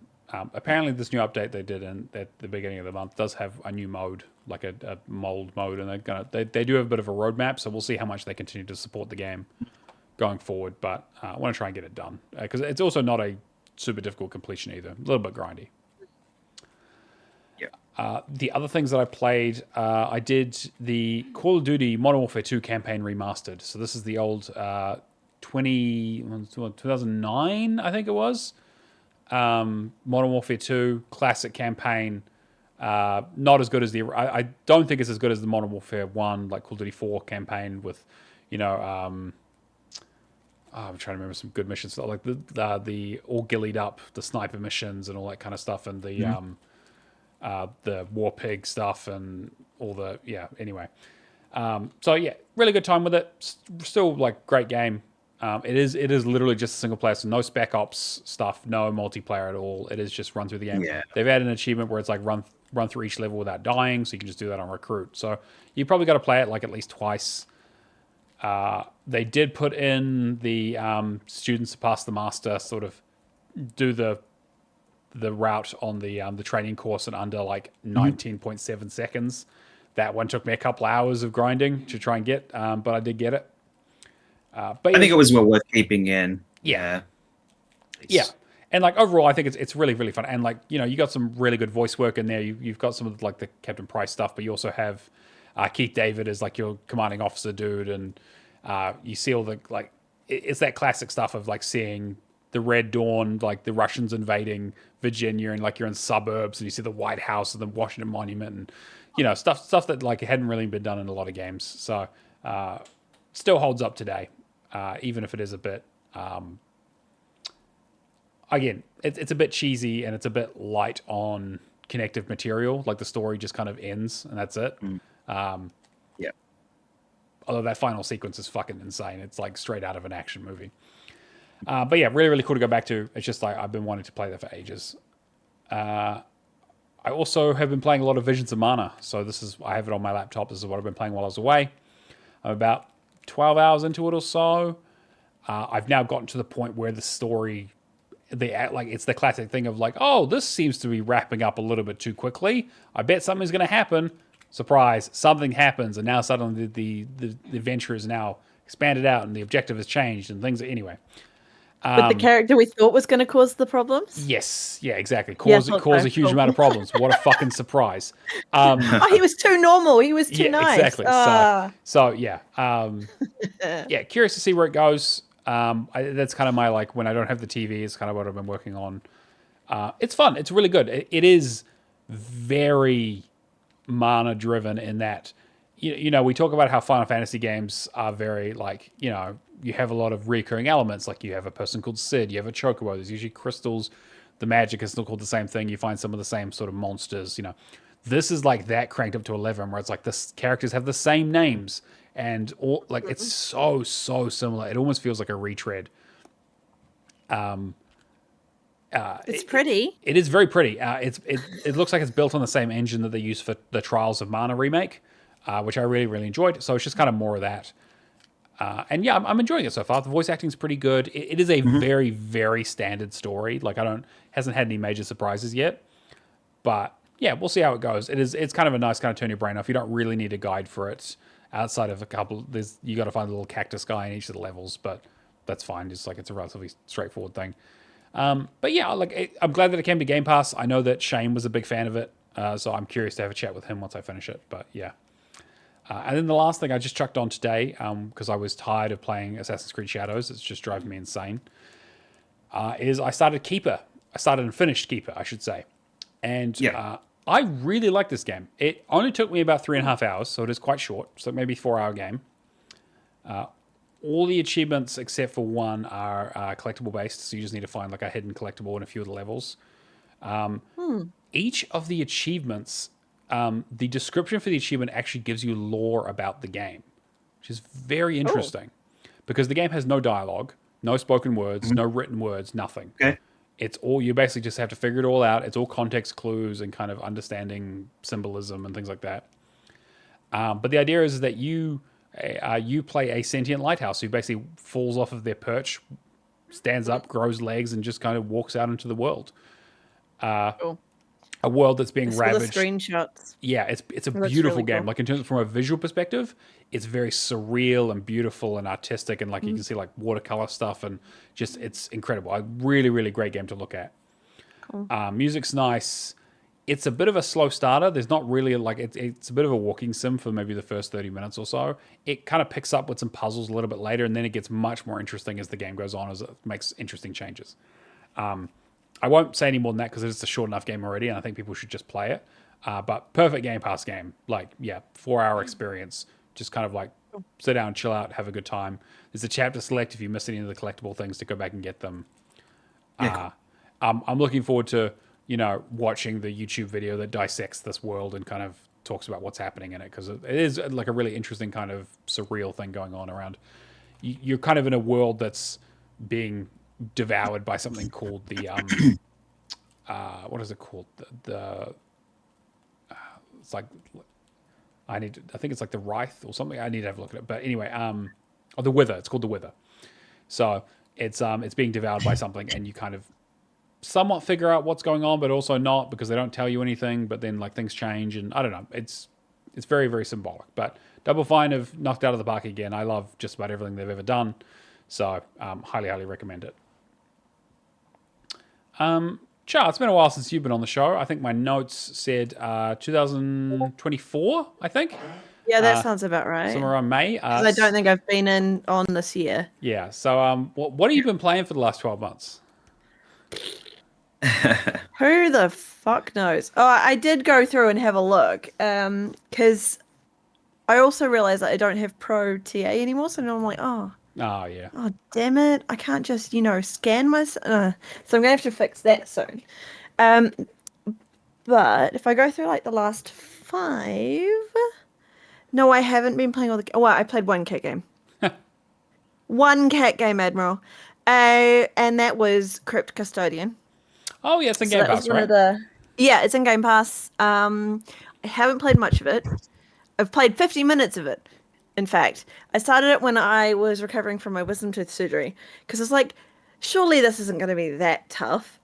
S1: Apparently, this new update they did at the beginning of the month does have a new mode, like a mold mode, and they do have a bit of a roadmap. So we'll see how much they continue to support the game going forward. But I want to try and get it done because it's also not a super difficult completion either. A little bit grindy. The other things that I played, I did the Call of Duty Modern Warfare 2 campaign remastered. So this is the old 2009, I think it was. Modern Warfare 2 classic campaign. Not as good as I don't think it's as good as the Modern Warfare 1, like Call of Duty 4 campaign with, I'm trying to remember some good missions, like the all gillied up, the sniper missions and all that kind of stuff, and the War Pig stuff and all the anyway. So yeah, really good time with it. Still great game. It is literally just a single player, so no spec ops stuff, no multiplayer at all. It is just run through the game. Yeah. They've added an achievement where it's run through each level without dying, so you can just do that on Recruit. So you probably got to play it at least twice. They did put in the students to pass the master, sort of do the route on the training course in under 19.7 seconds. That one took me a couple hours of grinding to try and get, but I did get it. But
S3: I think it was well worth keeping in.
S1: Yeah. And overall, I think it's really, really fun. And you got some really good voice work in there. You've got some of the Captain Price stuff, but you also have Keith David as your commanding officer dude, and you see all the it's that classic stuff of seeing the Red Dawn, the Russians invading Virginia, and you're in suburbs and you see the White House and the Washington Monument, and stuff that hadn't really been done in a lot of games. So still holds up today, even if it is a bit. Again, it's a bit cheesy and it's a bit light on connective material. Like the story just kind of ends and that's it.
S3: Yeah.
S1: Although that final sequence is fucking insane. It's like straight out of an action movie. But yeah, really, really cool to go back to. It's just like I've been wanting to play that for ages. I also have been playing a lot of Visions of Mana. So I have it on my laptop. This is what I've been playing while I was away. I'm about 12 hours into it or so. I've now gotten to the point where the story, it's the classic thing of like, oh, this seems to be wrapping up a little bit too quickly. I bet something's going to happen. Surprise, something happens, and now suddenly the adventure is now expanded out, and the objective has changed, and things. Anyway,
S2: But the character we thought was going to cause the problems.
S1: yes, yeah, exactly. Cause a huge amount of problems. What a fucking surprise!
S2: Oh, he was too normal. He was too nice.
S1: Exactly. So yeah, yeah. Curious to see where it goes. That's kind of my like when I don't have the TV. It's kind of what I've been working on. It's fun. It's really good. It is very mana driven in that you know we talk about how Final Fantasy games are very like you have a lot of recurring elements, like you have a person called Sid, you have a chocobo, there's usually crystals, the magic is still called the same thing, you find some of the same sort of monsters. This is like that cranked up to 11 where it's like the characters have the same names and all, like it's so similar. It almost feels like a retread.
S2: It's pretty.
S1: It is very pretty. It looks like it's built on the same engine that they used for the Trials of Mana remake, which I really, really enjoyed. So it's just kind of more of that. And yeah, I'm enjoying it so far. The voice acting is pretty good. It is a very, very standard story. Like hasn't had any major surprises yet. But yeah, we'll see how it goes. It's kind of a nice kind of turn your brain off. You don't really need a guide for it outside of a couple. You got to find a little cactus guy in each of the levels, but that's fine. It's a relatively straightforward thing. But yeah, I'm glad that it came to Game Pass. I know that Shane was a big fan of it, so I'm curious to have a chat with him once I finish it. But yeah. And then the last thing I just chucked on today, because I was tired of playing Assassin's Creed Shadows, it's just driving me insane, is I started Keeper. I started and finished Keeper, I should say. And I really like this game. It only took me about 3.5 hours, so it is quite short. So maybe 4-hour game. All the achievements except for one are collectible based, so you just need to find like a hidden collectible in a few of the levels. Each of the achievements, the description for the achievement actually gives you lore about the game, which is very interesting because the game has no dialogue, no spoken words, no written words, nothing.
S3: Okay.
S1: It's all, you basically just have to figure it all out. It's all context clues and kind of understanding symbolism and things like that. But the idea is that you play a sentient lighthouse who basically falls off of their perch, stands up, grows legs, and just kind of walks out into the world. A world that's being ravaged.
S2: The screenshots.
S1: Yeah, it's a beautiful really game. Cool. Like in terms from a visual perspective, it's very surreal and beautiful and artistic, and like you can see like watercolor stuff, and just it's incredible. A really, really great game to look at. Cool. Music's nice. It's a bit of a slow starter. There's not really it's a bit of a walking sim for maybe the first 30 minutes or so. It kind of picks up with some puzzles a little bit later, and then it gets much more interesting as the game goes on, as it makes interesting changes. I won't say any more than that because it's a short enough game already, and I think people should just play it. But perfect Game Pass game. 4-hour experience. Just kind of like sit down, chill out, have a good time. There's a chapter select if you miss any of the collectible things to go back and get them. Yeah, cool. I'm looking forward to watching the YouTube video that dissects this world and kind of talks about what's happening in it, because it is like a really interesting kind of surreal thing going on around. You're kind of in a world that's being devoured by something called the what is it called? It's like I think it's like the Wraith or something. I need to have a look at it. But anyway, the Wither. It's called the Wither. So it's being devoured by something, and you kind of somewhat figure out what's going on, but also not, because they don't tell you anything. But then like things change, and I don't know. It's very, very symbolic. But Double Fine have knocked out of the park again. I love just about everything they've ever done. So highly, highly recommend it. Char, it's been a while since you've been on the show. I think my notes said 2024, I think.
S2: Yeah, that sounds about right.
S1: Somewhere around May.
S2: I don't think I've been on this year.
S1: Yeah, so what have you been playing for the last 12 months?
S2: Who the fuck knows? Oh, I did go through and have a look, because I also realized that I don't have Pro TA anymore, so now I'm like, oh,
S1: Oh, yeah.
S2: oh, damn it! I can't just scan my. So I'm gonna have to fix that soon. Um, but if I go through like the last 5, no, I haven't been playing all the. Well, I played one cat game. One cat game, Admiral. And that was Crypt Custodian.
S1: Oh, yeah, it's in
S2: So
S1: Game
S2: that was
S1: Pass,
S2: one
S1: right?
S2: of the. Yeah, it's in Game Pass. I haven't played much of it. I've played 50 minutes of it. In fact, I started it when I was recovering from my wisdom tooth surgery because it's like, surely this isn't going to be that tough.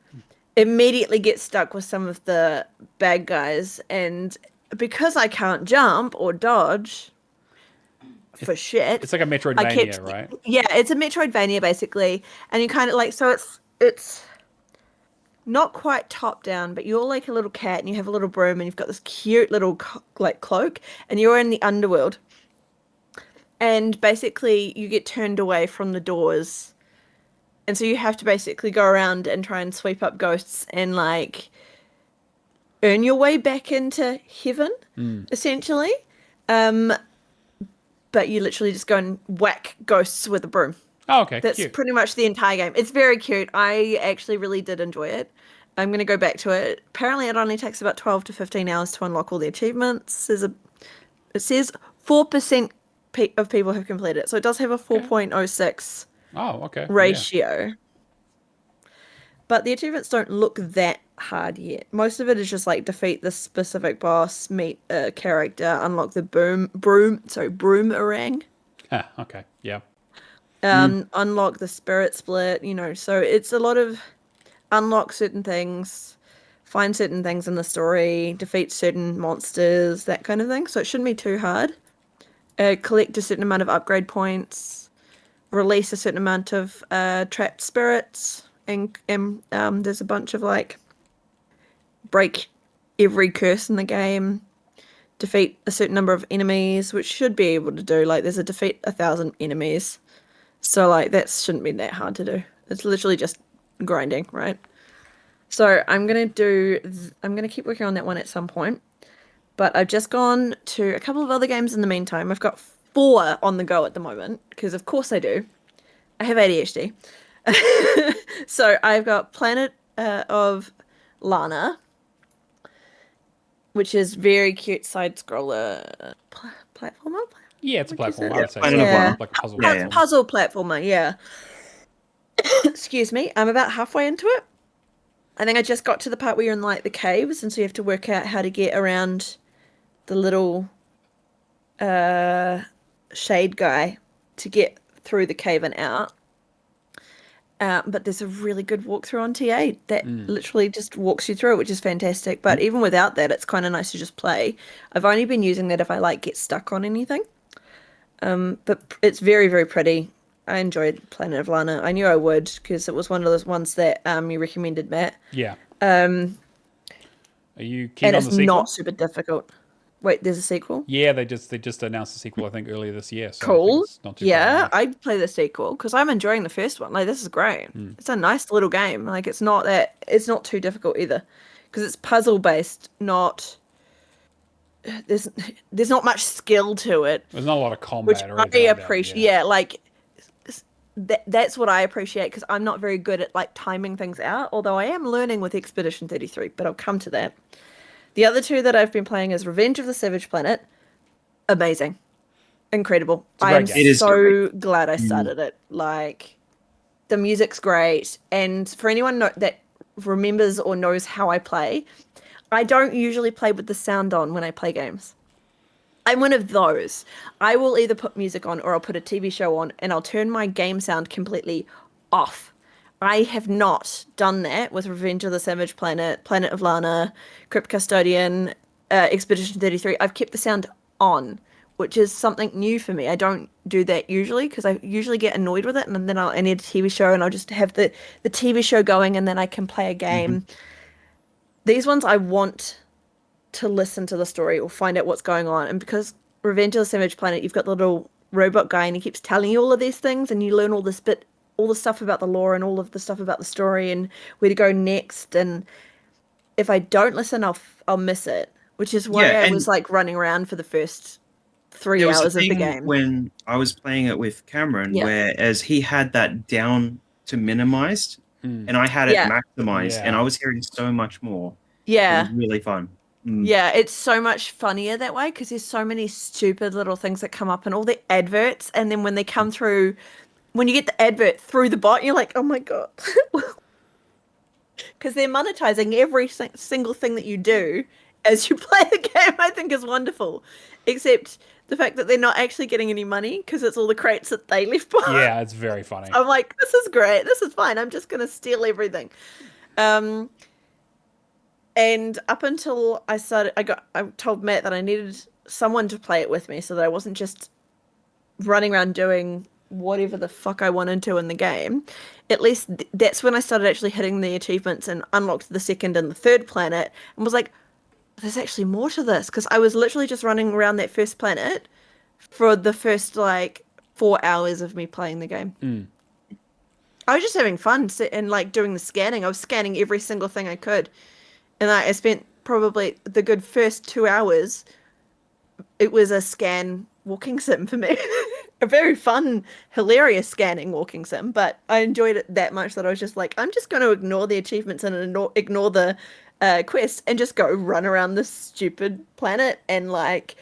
S2: Immediately get stuck with some of the bad guys, and because I can't jump or dodge for shit,
S1: It's like a
S2: I kept.
S1: Metroidvania, right?
S2: Yeah, it's a Metroidvania basically, and you kind of like so it's not quite top down, but you're like a little cat and you have a little broom and you've got this cute little like cloak and you're in the underworld. And basically you get turned away from the doors. And so you have to basically go around and try and sweep up ghosts and like earn your way back into heaven, essentially. Um, but you literally just go and whack ghosts with a broom.
S1: Oh, okay,
S2: That's
S1: cute.
S2: pretty much the entire game. It's very cute. I actually really did enjoy it. I'm going to go back to it. Apparently, it only takes about 12 to 15 hours to unlock all the achievements. It says 4% of people have completed it. So it does have a 4.06
S1: Oh, okay.
S2: ratio. But the achievements don't look that hard yet. Most of it is just like defeat this specific boss, meet a character, unlock the boomerang.
S1: Yeah. Okay. Yeah.
S2: Unlock the spirit split, so it's a lot of unlock certain things, find certain things in the story, defeat certain monsters, that kind of thing. So it shouldn't be too hard. Collect a certain amount of upgrade points, release a certain amount of trapped spirits, and there's a bunch of like break every curse in the game, defeat a certain number of enemies, which should be able to do. Like there's a defeat 1,000 enemies. So, like, that shouldn't be that hard to do. It's literally just grinding, right? So, I'm going to keep working on that one at some point. But I've just gone to a couple of other games in the meantime. I've got 4 on the go at the moment, because of course I do. I have ADHD. So, I've got Planet of Lana, which is very cute side-scroller platformer.
S1: Yeah, it's a platform. I
S2: it?
S1: would say
S3: Planet of Lana.
S1: like a puzzle
S3: Yeah,
S1: platform.
S2: Puzzle platformer, yeah. Excuse me. I'm about halfway into it. I think I just got to the part where you're in like the caves, and so you have to work out how to get around the little shade guy to get through the cave and out. But there's a really good walkthrough on TA that literally just walks you through it, which is fantastic. But even without that, it's kind of nice to just play. I've only been using that if I like get stuck on anything. But it's very, very pretty. I enjoyed Planet of Lana. I knew I would because it was one of those ones that you recommended, Matt.
S1: Yeah.
S2: Are
S1: you keen
S2: and
S1: on
S2: it's
S1: the sequel?
S2: not super difficult. Wait, there's a sequel?
S1: Yeah, they just announced the sequel, I think, earlier this year. So I think
S2: Cool.
S1: it's not too
S2: Yeah,
S1: far away.
S2: I'd play the sequel because I'm enjoying the first one. Like, this is great. It's a nice little game. Like, it's not too difficult either because it's puzzle based. There's not much skill to it,
S1: There's not a lot of
S2: which
S1: combat or
S2: I
S1: anything like that.
S2: appreciate. Yeah, like that's what I appreciate because I'm not very good at like timing things out. Although I am learning with Expedition 33, but I'll come to that. The other 2 that I've been playing is Revenge of the Savage Planet. Amazing, incredible. I'm so glad I started it. Like, the music's great, and for anyone that remembers or knows how I play, I don't usually play with the sound on when I play games. I'm one of those. I will either put music on or I'll put a TV show on and I'll turn my game sound completely off. I have not done that with Revenge of the Savage Planet, Planet of Lana, Crypt Custodian, Expedition 33. I've kept the sound on, which is something new for me. I don't do that usually because I usually get annoyed with it, and then I need a TV show and I'll just have the TV show going and then I can play a game. These ones I want to listen to the story or find out what's going on. And because Revenge of the Savage Planet, you've got the little robot guy and he keeps telling you all of these things and you learn all the stuff about the lore and all of the stuff about the story and where to go next. And if I don't listen, I'll miss it, which is why I was like running around for the first 3
S3: There was a
S2: hours of the
S3: thing
S2: game.
S3: when I was playing it with Cameron,
S2: Yeah.
S3: whereas he had that down to minimized, and I had it
S2: Yeah.
S3: maximized, and
S1: Yeah.
S3: I was hearing so much more. It
S2: Yeah.
S3: was really fun.
S2: Yeah, it's so much funnier that way because there's so many stupid little things that come up and all the adverts, and then when they come through, when you get the advert through the bot, you're like, oh my god, because they're monetizing every single thing that you do as you play the game. I think is wonderful, except the fact that they're not actually getting any money because it's all the crates that they left behind.
S1: Yeah, it's very funny.
S2: I'm like, this is great, this is fine. I'm just gonna steal everything. And up until I told Matt that I needed someone to play it with me so that I wasn't just running around doing whatever the fuck I wanted to in the game. At least that's when I started actually hitting the achievements and unlocked the second and the third planet and was like, there's actually more to this, because I was literally just running around that first planet for the first like 4 hours of me playing the game. I was just having fun and like doing the scanning. I was scanning every single thing I could. And I spent probably the good first 2 hours. It was a scan walking sim for me. A very fun, hilarious scanning walking sim. But I enjoyed it that much that I was just like, I'm just going to ignore the achievements and ignore the quest and just go run around this stupid planet and like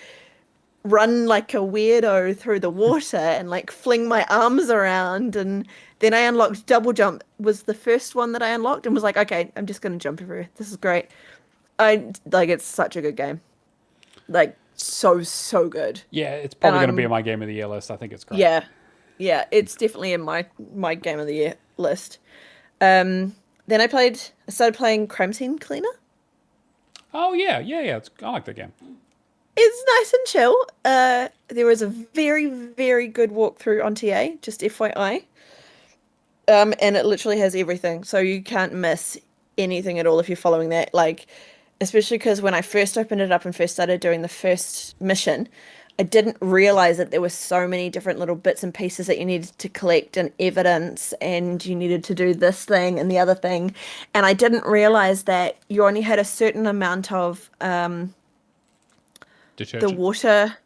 S2: run like a weirdo through the water and like fling my arms around. And then I unlocked double jump, was the first one that I unlocked, and was like, okay, I'm just going to jump everywhere. This is great. It's such a good game. Like, so good.
S1: Yeah, it's probably going to be on my game of the year list. I think it's great.
S2: Yeah, it's definitely in my game of the year list. Then I started playing Crime Scene Cleaner.
S1: Oh yeah. I like that game.
S2: It's nice and chill. There was a very, very good walkthrough on TA, just FYI. And it literally has everything, so you can't miss anything at all if you're following that. Like, especially because when I first opened it up and first started doing the first mission, I didn't realize that there were so many different little bits and pieces that you needed to collect and evidence, and you needed to do this thing and the other thing. And I didn't realize that you only had a certain amount of
S1: Detergent.
S2: the water.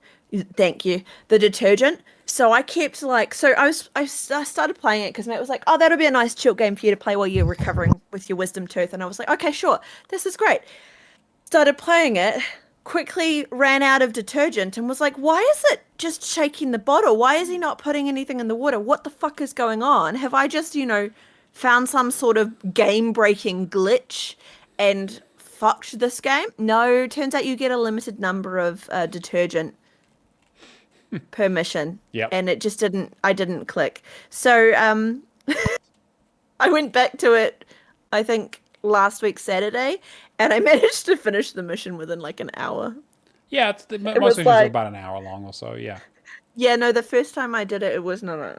S2: Thank you. The detergent. So I kept like, I started playing it because Matt was like, oh, that'll be a nice chill game for you to play while you're recovering with your wisdom tooth. And I was like, okay, sure. This is great. Started playing it, quickly ran out of detergent and was like, why is it just shaking the bottle? Why is he not putting anything in the water? What the fuck is going on? Have I just, found some sort of game-breaking glitch and fucked this game? No, turns out you get a limited number of detergent per mission.
S1: Yep.
S2: And it just I didn't click. So I went back to it, I think, last week Saturday, and I managed to finish the mission within like an hour.
S1: Yeah, most missions are about an hour long or so, yeah.
S2: Yeah, no, the first time I did it, it was no.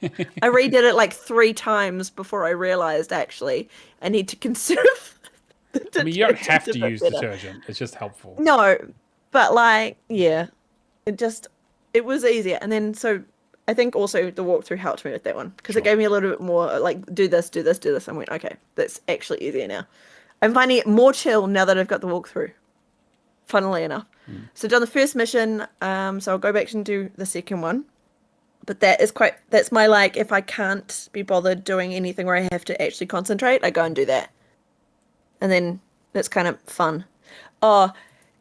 S2: I redid it like 3 times before I realized actually I need to conserve the detergent.
S1: I mean, you don't have to use detergent. It's just helpful.
S2: No, but like, yeah, it was easier. And then, so I think also the walkthrough helped me with that one because it gave me a little bit more like, do this. I went, okay, that's actually easier now. I'm finding it more chill now that I've got the walkthrough, funnily enough. So I've done the first mission, so I'll go back and do the second one. But that's my like, if I can't be bothered doing anything where I have to actually concentrate, I go and do that. And then that's kind of fun. Oh,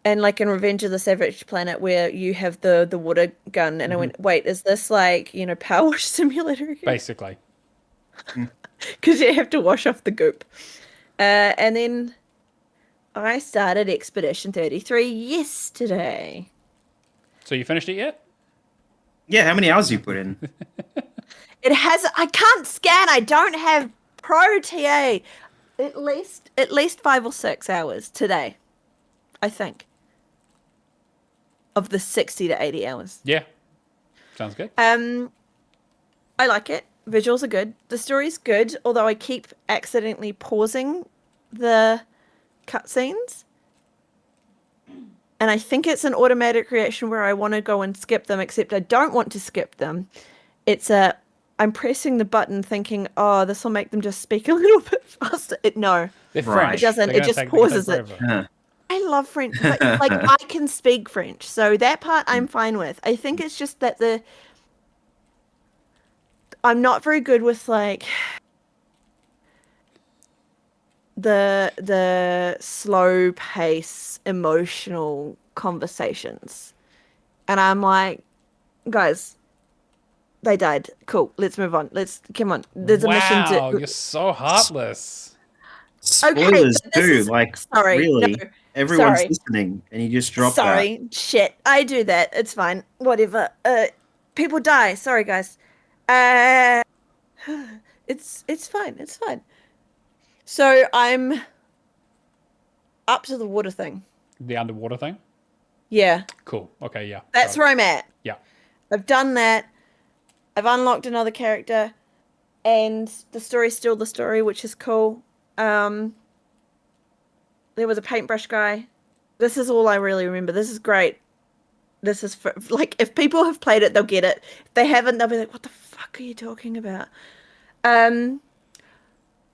S2: and like in Revenge of the Savage Planet where you have the water gun, and I went, wait, is this like, Power Wash Simulator again?
S1: Basically.
S2: Because you have to wash off the goop. And then I started Expedition 33 yesterday.
S1: So you finished it yet?
S3: Yeah, how many hours you put in?
S2: I can't scan. I don't have Pro TA. At least 5 or 6 hours today, I think. Of the 60 to 80 hours.
S1: Yeah. Sounds good.
S2: I like it. Visuals are good. The story's good, although I keep accidentally pausing the cutscenes. And I think it's an automatic reaction where I want to go and skip them, except I don't want to skip them. I'm pressing the button thinking, oh, this will make them just speak a little bit faster. No.
S1: They're French.
S2: It doesn't. It just pauses it.
S3: Huh.
S2: I love French, but like I can speak French, so that part I'm fine with. I think it's just that I'm not very good with like the slow pace emotional conversations. And I'm like, guys, they died. Cool, let's move on. Let's come on. There's a mission
S1: Wow,
S2: to
S1: you're so heartless.
S2: Okay,
S3: Spoilers
S2: but this
S3: too.
S2: is
S3: Like,
S2: sorry, no,
S3: really, everyone's
S2: sorry.
S3: listening, and you just drop that.
S2: Sorry, shit. I do that. It's fine. Whatever. People die. Sorry, guys. Uh, it's fine. It's fine. So I'm up to the water thing.
S1: The underwater thing?
S2: Yeah,
S1: Cool. Okay, yeah.
S2: that's where I'm at.
S1: Yeah.
S2: I've done that. I've unlocked another character, and the story's still the story, which is cool. There was a paintbrush guy. This is all I really remember. This is great. This is for, like, if people have played it, they'll get it. If they haven't, they'll be like, what the fuck are you talking about? Um,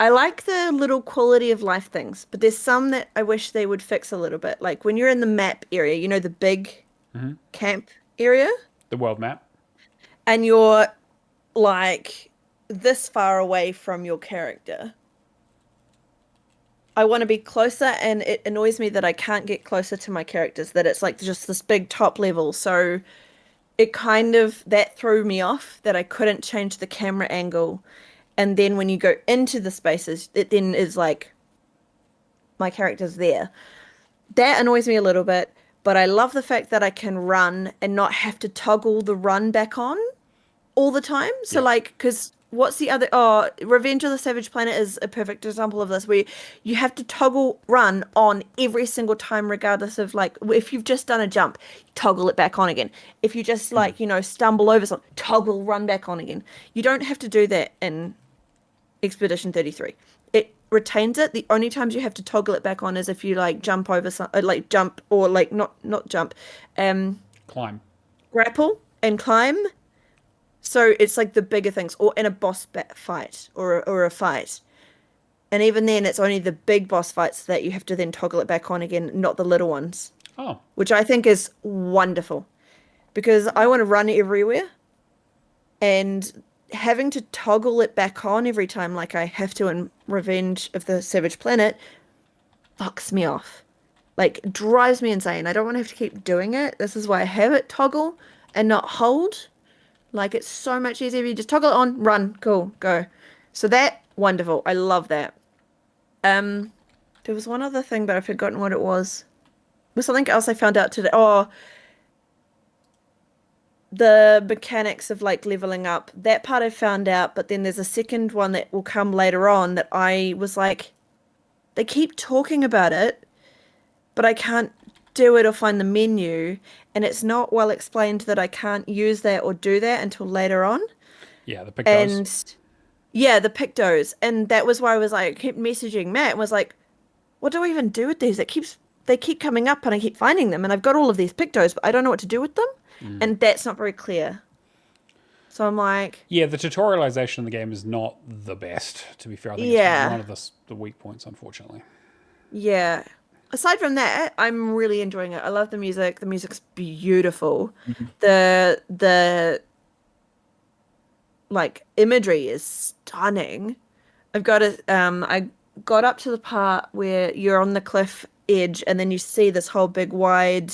S2: I like the little quality of life things, but there's some that I wish they would fix a little bit. Like when you're in the map area, you know, the big camp area,
S1: The world map.
S2: and you're like this far away from your character. I want to be closer, and it annoys me that I can't get closer to my characters, that it's like just this big top level. So it kind of, that threw me off, that I couldn't change the camera angle. And then when you go into the spaces, it then is like my character's there. That annoys me a little bit, but I love the fact that I can run and not have to toggle the run back on all the time. So like, because what's the other, oh, Revenge of the Savage Planet is a perfect example of this, where you have to toggle run on every single time, regardless of like, if you've just done a jump, toggle it back on again. If you just like, you know, stumble over something, toggle run back on again. You don't have to do that in Expedition 33. It retains it. The only times you have to toggle it back on is if you like jump over some, like jump, or like not jump,
S1: Climb.
S2: grapple and climb. So it's like the bigger things, or in a boss fight or a fight. And even then, it's only the big boss fights that you have to then toggle it back on again, not the little ones.
S1: Oh.
S2: Which I think is wonderful, because I want to run everywhere, and having to toggle it back on every time like I have to in Revenge of the Savage Planet fucks me off. Like, drives me insane. I don't want to have to keep doing it. This is why I have it toggle and not hold. Like, it's so much easier if you just toggle it on, run, cool, go. So that, wonderful. I love that. There was one other thing, but I've forgotten what it was. It was something else I found out today. Oh, the mechanics of like leveling up. That part I found out, but then there's a second one that will come later on that I was like, they keep talking about it, but I can't do it or find the menu, and it's not well explained that I can't use that or do that until later on.
S1: Yeah, the pictos.
S2: And yeah, the pictos. And that was why I was like, I kept messaging Matt and was like, what do I even do with these? They keep coming up and I keep finding them, and I've got all of these pictos, but I don't know what to do with them. And that's not very clear. So I'm like,
S1: yeah, the tutorialization of the game is not the best, to be fair. I think it's one of the weak points, unfortunately.
S2: yeah. Aside from that, I'm really enjoying it. I love the music. The music's beautiful. The like imagery is stunning. I got up to the part where you're on the cliff edge, and then you see this whole big wide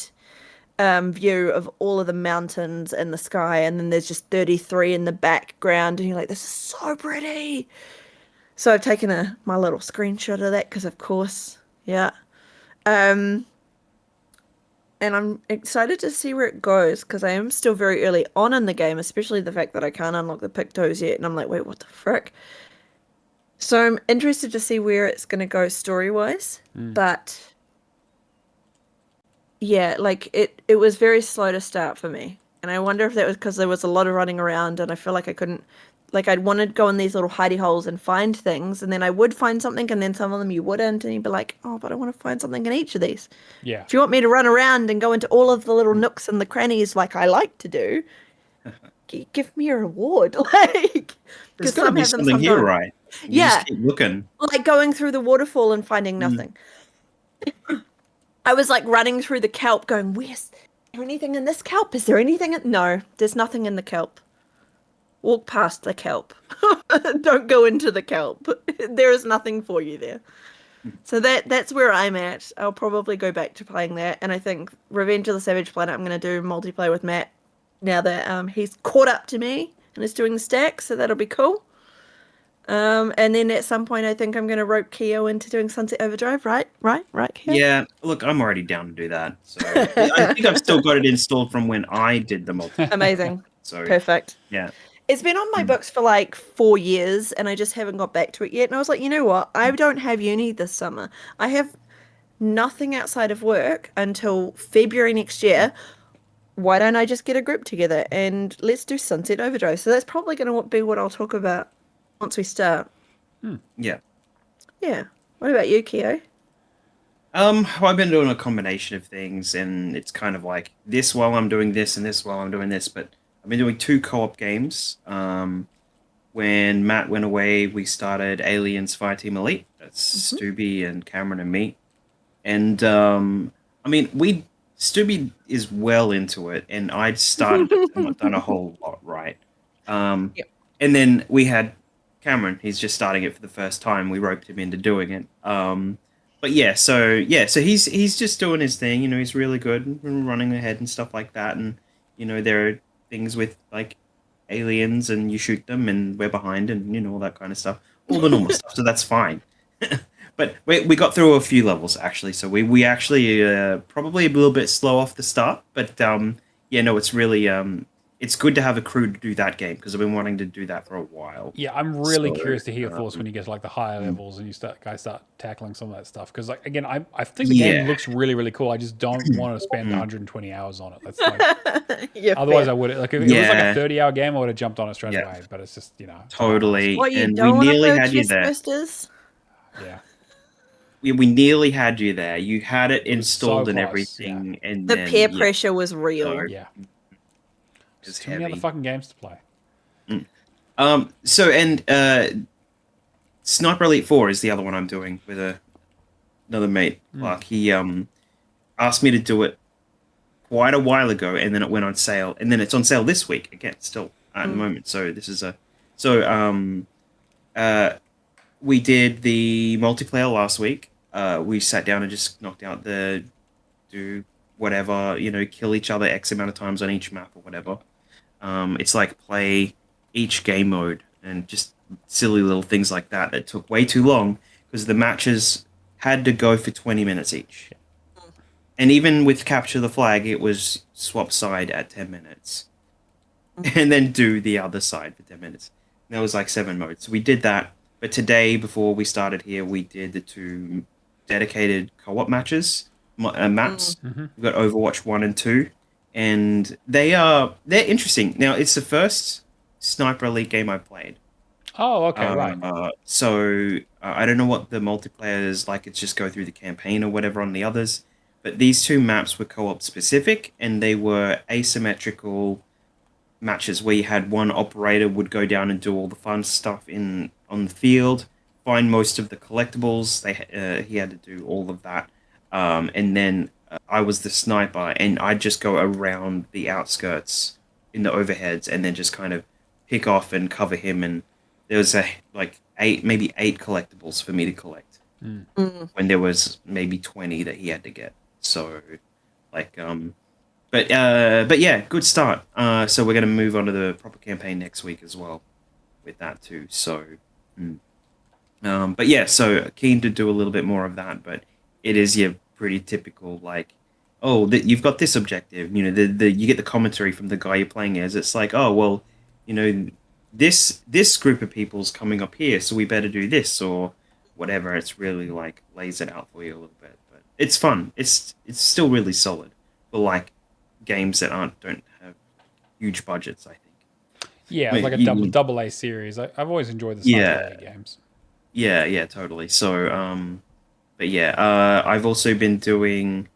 S2: view of all of the mountains and the sky, and then there's just 33 in the background, and you're like, this is so pretty. So I've taken my little screenshot of that, because of course, yeah. And I'm excited to see where it goes, because I am still very early on in the game, especially the fact that I can't unlock the pictos yet, and I'm like, wait, what the frick? So I'm interested to see where it's going to go story-wise, but yeah, like it was very slow to start for me, and I wonder if that was because there was a lot of running around, and I feel like I couldn't, like I'd wanted to go in these little hidey holes and find things, and then I would find something, and then some of them you wouldn't, and you'd be like, oh, but I want to find something in each of these.
S1: Yeah.
S2: If you want me to run around and go into all of the little nooks and the crannies like I like to do, give me a reward. Like,
S3: there's got to be something here, right? You
S2: Yeah.
S3: just keep looking.
S2: Like going through the waterfall and finding nothing. I was like running through the kelp going, where's there anything in this kelp? Is there anything No, there's nothing in the kelp. Walk past the kelp. Don't go into the kelp. There is nothing for you there. So that's where I'm at. I'll probably go back to playing that. And I think Revenge of the Savage Planet, I'm going to do multiplayer with Matt now that he's caught up to me and is doing the stack. So that'll be cool. And then at some point, I think I'm going to rope Keo into doing Sunset Overdrive. Right, Keo?
S3: Yeah, look, I'm already down to do that. So I think I've still got it installed from when I did the multiplayer.
S2: Amazing.
S3: So
S2: Perfect.
S3: yeah.
S2: It's been on my books for like 4 years and I just haven't got back to it yet. And I was like, you know what? I don't have uni this summer. I have nothing outside of work until February next year. Why don't I just get a group together and let's do Sunset Overdrive? So that's probably going to be what I'll talk about once we start.
S3: Yeah.
S2: Yeah. What about you, Keo?
S3: Well, I've been doing a combination of things, and it's kind of like this while I'm doing this and this while I'm doing this, but I've been doing 2 co-op games. When Matt went away, we started Aliens Fireteam Elite. That's Stubby and Cameron and me. And I mean, Stubby is well into it, and I'd started it and not done a whole lot right. And then we had Cameron. He's just starting it for the first time. We roped him into doing it. But so he's just doing his thing. You know, he's really good and running ahead and stuff like that. And you know, there are things with like aliens and you shoot them and we're behind and you know all that kind of stuff, all the normal stuff. So that's fine. But we got through a few levels actually. So we actually probably a little bit slow off the start, but yeah, no, it's really it's good to have a crew to do that game because I've been wanting to do that for a while.
S1: Yeah, I'm really curious to hear your thoughts when you get to like the higher levels and you start tackling some of that stuff. Because like again, I think the game looks really cool. I just don't want to spend 120 hours on it. That's like, otherwise I would like if it was like a 30-hour game, I would have jumped on it straight away. But it's just
S3: totally.
S2: What, you
S3: and
S2: don't
S3: we
S2: want
S3: nearly
S2: to
S3: had you there.
S2: Twisters?
S1: Yeah.
S3: We nearly had you there. You had it installed
S1: so
S3: and
S1: close,
S3: everything, and
S2: The
S3: then,
S2: peer pressure was real.
S3: So,
S1: Yeah.
S3: It's
S1: Too many other fucking games to play.
S3: So and Sniper Elite 4 is the other one I'm doing with another mate. Clark. He asked me to do it quite a while ago, and then it went on sale, and then it's on sale this week again, still at the moment. So this is we did the multiplayer last week. We sat down and just knocked out do whatever, you know, kill each other X amount of times on each map or whatever. It's like play each game mode and just silly little things like that that took way too long because the matches had to go for 20 minutes each. And even with Capture the Flag, it was swap side at 10 minutes. And then do the other side for 10 minutes. And that was like 7 modes. So we did that. But today, before we started here, we did the 2 dedicated co-op maps. We've got Overwatch 1 and 2. And they're interesting. Now, it's the first Sniper Elite game I've played.
S1: Oh, okay, right.
S3: So I don't know what the multiplayer is like. It's just go through the campaign or whatever on the others. But these 2 maps were co-op specific, and they were asymmetrical matches where you had one operator would go down and do all the fun stuff on the field, find most of the collectibles. He had to do all of that, and then I was the sniper, and I'd just go around the outskirts in the overheads, and then just kind of pick off and cover him. And there was maybe 8 collectibles for me to collect when there was maybe 20 that he had to get. So, like, but yeah, good start. So we're gonna move on to the proper campaign next week as well, with that too. So, but yeah, so keen to do a little bit more of that. But it is your pretty typical like, oh, you've got this objective. You know, you get the commentary from the guy you're playing as. It's like, oh well, you know, this group of people's coming up here, so we better do this or whatever. It's really like lays it out for you a little bit. But it's fun. It's still really solid for like games that don't have huge budgets, I think.
S1: Yeah, it's like a double A series. I've always enjoyed the Sniper games.
S3: Yeah, totally. So, but yeah, I've also been doing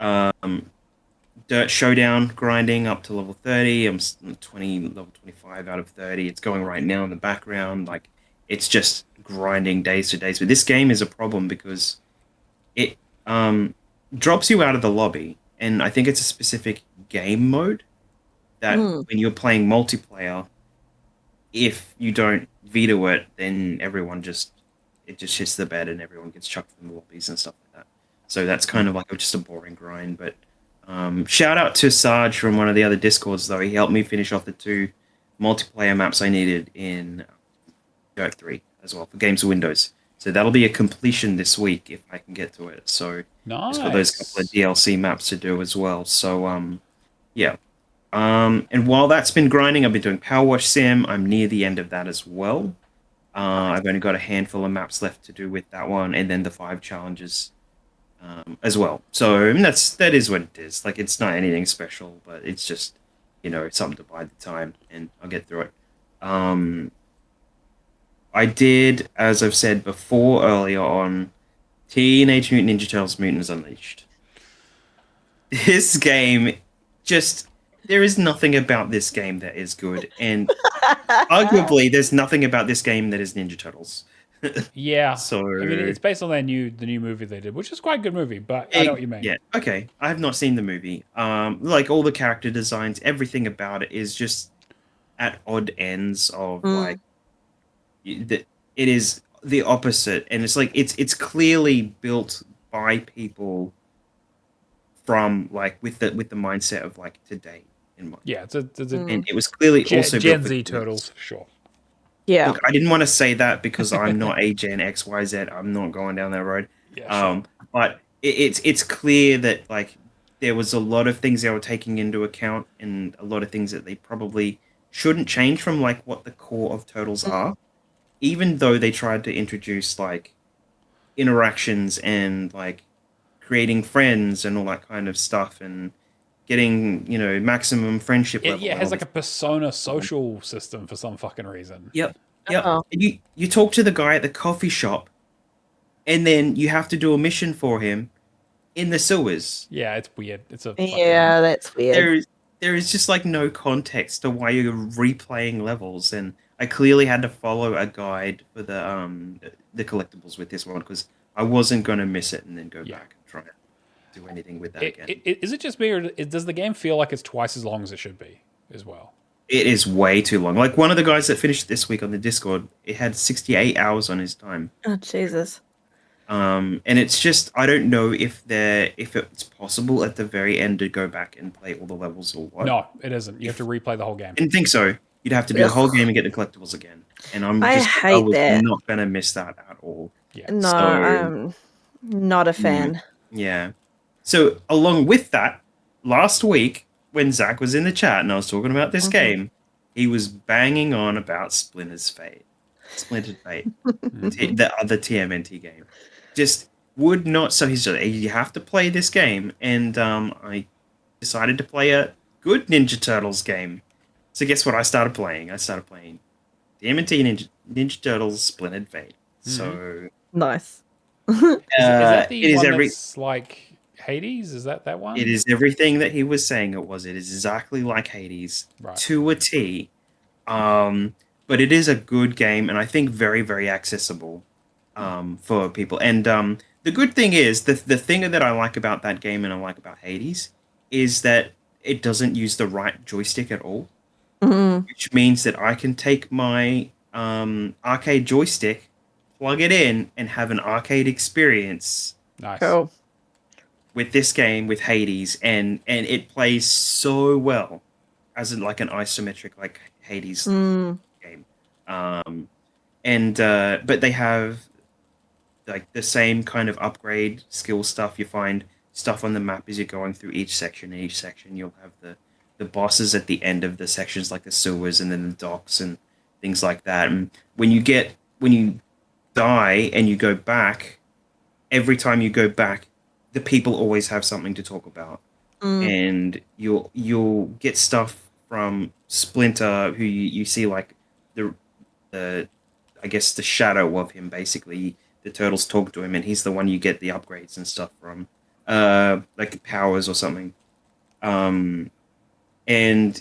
S3: Dirt Showdown grinding up to level 30. I'm level 25 out of 30. It's going right now in the background. Like, it's just grinding days to days. But this game is a problem because drops you out of the lobby, and I think it's a specific game mode that
S2: Mm.
S3: when you're playing multiplayer, if you don't veto it, then it just hits the bed and everyone gets chucked from the lobbies and stuff like that. So that's kind of like just a boring grind. But shout out to Sarge from one of the other discords though. He helped me finish off the 2 multiplayer maps I needed in Dirt 3 as well for games of Windows. So that'll be a completion this week if I can get to it. So
S1: Nice.
S3: just got those couple of DLC maps to do as well. So yeah. And while that's been grinding, I've been doing Power Wash Sim. I'm near the end of that as well. I've only got a handful of maps left to do with that one, and then the 5 challenges as well. So that is what it is. Like it's not anything special, but it's just something to buy the time, and I'll get through it. I did, as I've said before earlier on, Teenage Mutant Ninja Turtles: Mutants Unleashed. This game just. There is nothing about this game that is good, and arguably, there's nothing about this game that is Ninja Turtles.
S1: Yeah.
S3: So
S1: I mean, it's based on the new movie they did, which is quite a good movie. But I know what you mean.
S3: Yeah. Okay. I have not seen the movie. Like all the character designs, everything about it is just at odd ends of like it is the opposite, and it's like it's clearly built by people from like with the mindset of like today.
S1: Yeah, it's
S3: and it was clearly also
S1: Gen
S3: built
S1: Z
S3: with
S1: turtles for sure.
S2: Yeah.
S3: Look, I didn't want to say that because I'm not a Gen XYZ. I'm not going down that road.
S1: Yeah, sure.
S3: But it's clear that like there was a lot of things they were taking into account, and a lot of things that they probably shouldn't change from like what the core of Turtles are, even though they tried to introduce like interactions and like creating friends and all that kind of stuff and getting maximum friendship level.
S1: Yeah, it has like a persona social system for some fucking reason.
S3: Yep. Yep.
S2: Oh.
S3: You talk to the guy at the coffee shop, and then you have to do a mission for him in the sewers.
S1: Yeah, it's weird. It's a
S2: That's weird.
S3: There is just like no context to why you're replaying levels, and I clearly had to follow a guide for the collectibles with this one because I wasn't going to miss it and then go back and try and do anything with that again.
S1: Is it just me, or does the game feel like it's twice as long as it should be as well?
S3: It is way too long. Like one of the guys that finished this week on the Discord, it had 68 hours on his time.
S2: Oh Jesus.
S3: And it's just I don't know if it's possible at the very end to go back and play all the levels or what.
S1: No, it isn't. You have to replay the whole game.
S3: I didn't think so. You'd have to do the whole game and get the collectibles again. And I was
S2: that.
S3: not gonna miss that at all.
S1: Yeah.
S2: No, I'm not a fan.
S3: Yeah. So along with that, last week when Zach was in the chat and I was talking about this game, he was banging on about Splintered Fate, the other TMNT game. Just would not. So he said, "You have to play this game," and I decided to play a good Ninja Turtles game. So guess what? I started playing TMNT Ninja Turtles Splintered Fate. So
S2: nice.
S1: Is that the
S3: it is
S1: one that's like Hades? Is that one?
S3: It is everything that he was saying it was. It is exactly like Hades to a T. But it is a good game, and I think very, very accessible for people. And the good thing is, the thing that I like about that game and I like about Hades is that it doesn't use the right joystick at all, which means that I can take my arcade joystick, plug it in, and have an arcade experience.
S1: Nice.
S2: Cool.
S3: With this game, with Hades, and it plays so well as an isometric like Hades game. But they have like the same kind of upgrade skill stuff. You find stuff on the map as you're going through each section. In each section, you'll have the bosses at the end of the sections, like the sewers and then the docks and things like that. And when you die and you go back, every time you go back, the people always have something to talk about, and you'll get stuff from Splinter, who you see like the I guess the shadow of him. Basically, the turtles talk to him, and he's the one you get the upgrades and stuff from, like powers or something. And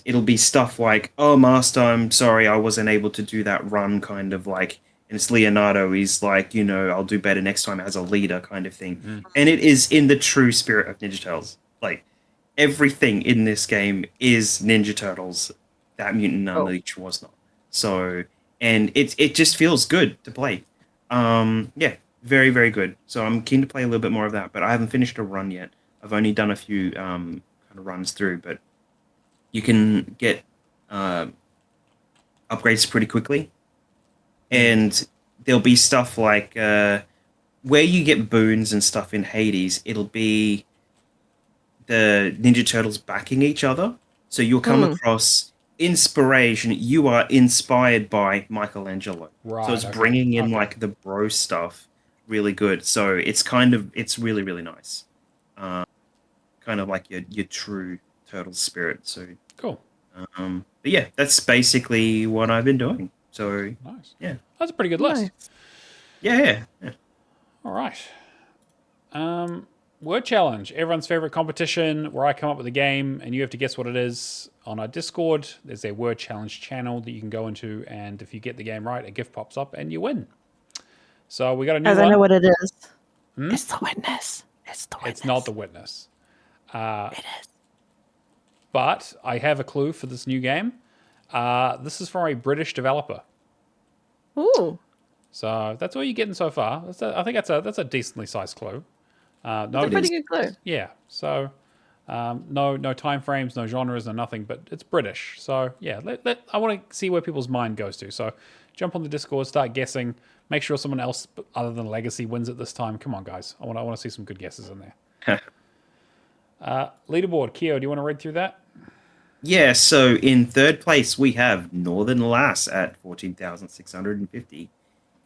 S3: it'll be stuff like, "Oh, Master, I'm sorry, I wasn't able to do that run," kind of like, and it's Leonardo. He's like, I'll do better next time as a leader kind of thing. And it is in the true spirit of Ninja Turtles. Like, everything in this game is Ninja Turtles that Mutant Unleashed was not. So, and it just feels good to play. Yeah, very, very good. So I'm keen to play a little bit more of that, but I haven't finished a run yet. I've only done a few kind of runs through, but you can get upgrades pretty quickly. And there'll be stuff like where you get boons and stuff in Hades, it'll be the Ninja Turtles backing each other. So you'll come across inspiration. You are inspired by Michelangelo.
S1: Right,
S3: so it's bringing in like the bro stuff really good. So it's really, really nice. Kind of like your true Turtle spirit. So
S1: cool.
S3: But yeah, that's basically what I've been doing. So
S1: nice.
S3: Yeah,
S1: that's a pretty good list.
S3: Yeah.
S1: All right. Word challenge, everyone's favorite competition where I come up with a game and you have to guess what it is. On our Discord, there's a word challenge channel that you can go into, and if you get the game right, a gift pops up and you win. So we got a new one.
S2: I know what it is. It's the Witness.
S1: It's not the Witness.
S2: It is.
S1: But I have a clue for this new game. This is from a British developer.
S2: Ooh.
S1: So that's all you're getting so far. I think that's a decently sized clue.
S2: That's a pretty good clue.
S1: Yeah. So no time frames, no genres, no nothing, but it's British. So yeah, I want to see where people's mind goes to. So jump on the Discord, start guessing. Make sure someone else other than Legacy wins it this time. Come on, guys. I want to see some good guesses in there. Leaderboard, Keo, do you want to read through that?
S3: Yeah, so in third place we have Northern Lass at 14,650.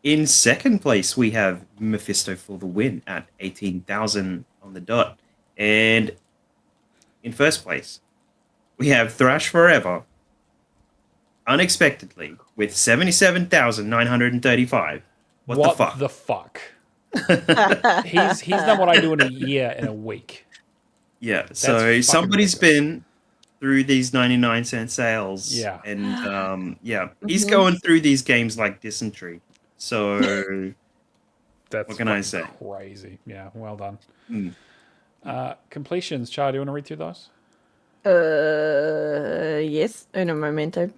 S3: In second place we have Mephisto for the win at 18,000 on the dot. And in first place we have Thrash Forever unexpectedly with 77,935. What the fuck?
S1: He's done what I do in a year in a week.
S3: Yeah, so somebody's been through these 99-cent sales.
S1: Yeah.
S3: And he's going through these games like dysentery. So
S1: that's
S3: what can I say?
S1: Crazy. Yeah, well done. Completions, Char, do you want to read through those?
S2: Yes. Uno momento.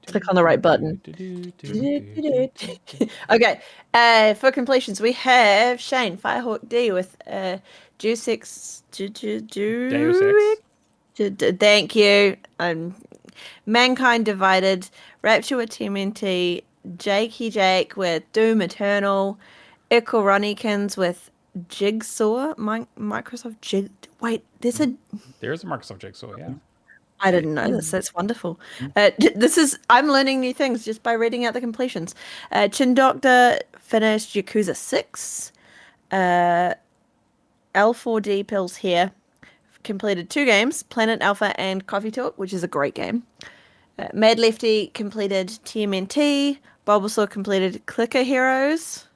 S2: Click on the right button. Okay. For completions, we have Shane Firehawk D with Deus Ex. Thank you. Mankind Divided, Rapture with TMNT, Jake with Doom Eternal, Ikoronnikins with Jigsaw, Microsoft Jig. Wait, there is a
S1: Microsoft Jigsaw, yeah.
S2: I didn't know this. That's wonderful. I'm learning new things just by reading out the completions. Chin Doctor finished Yakuza 6. L4D Pills here completed 2 games, Planet Alpha and Coffee Talk, which is a great game. Mad Lefty completed TMNT. Bulbasaur completed Clicker Heroes.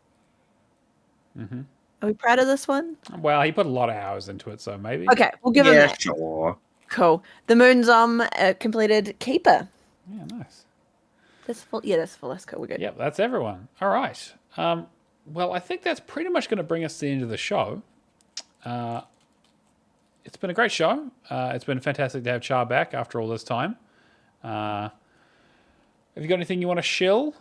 S1: Mm-hmm.
S2: Are we proud of this one?
S1: Well, he put a lot of hours into it, so maybe.
S2: Okay, we'll give him that.
S3: Sure.
S2: Cool. The Moonzom completed Keeper.
S1: Yeah, nice.
S2: That's full. That's cool. We're good.
S1: Yep, that's everyone. All right. Well, I think that's pretty much going to bring us to the end of the show. It's been a great show. It's been fantastic to have Char back after all this time. Have you got anything you want to shill?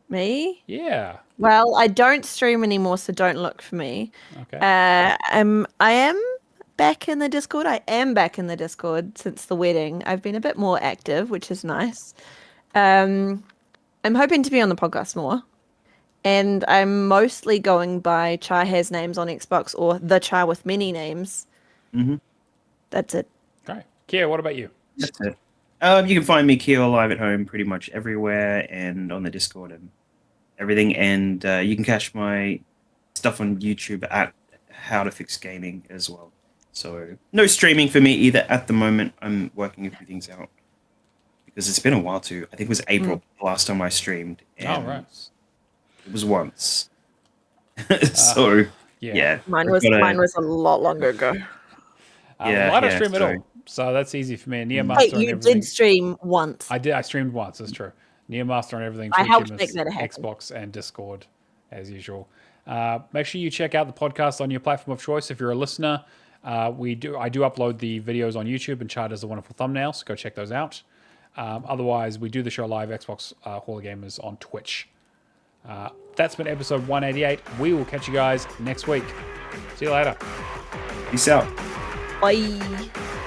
S2: Me?
S1: Yeah.
S2: Well, I don't stream anymore, so don't look for me.
S1: Okay.
S2: I am back in the Discord. I am back in the Discord since the wedding. I've been a bit more active, which is nice. I'm hoping to be on the podcast more. And I'm mostly going by Char has names on Xbox or the Char with many names.
S3: Mm-hmm.
S2: That's it.
S1: Okay. Kia, what about you?
S3: That's it. You can find me Keo live at home pretty much everywhere and on the Discord and everything. And you can catch my stuff on YouTube at How to Fix Gaming as well. So no streaming for me either at the moment. I'm working a few things out because it's been a while too. I think it was April last time I streamed. And
S1: right.
S3: It was once. So yeah.
S2: Mine was a lot longer ago.
S1: I don't stream at all, so that's easy for me. Neomaster
S2: Wait,
S1: and
S2: you
S1: everything.
S2: did stream once.
S1: I did. I streamed once. That's true. Neomaster and everything.
S2: I
S1: Twitch,
S2: helped
S1: Immus,
S2: make that happen.
S1: Xbox, and Discord, as usual. Make sure you check out the podcast on your platform of choice. If you're a listener, I do upload the videos on YouTube, and Char does the wonderful thumbnails. So go check those out. Otherwise, we do the show live, Xbox Hall of Gamers on Twitch. That's been episode 188. We will catch you guys next week. See you later.
S3: Peace out.
S2: Bye.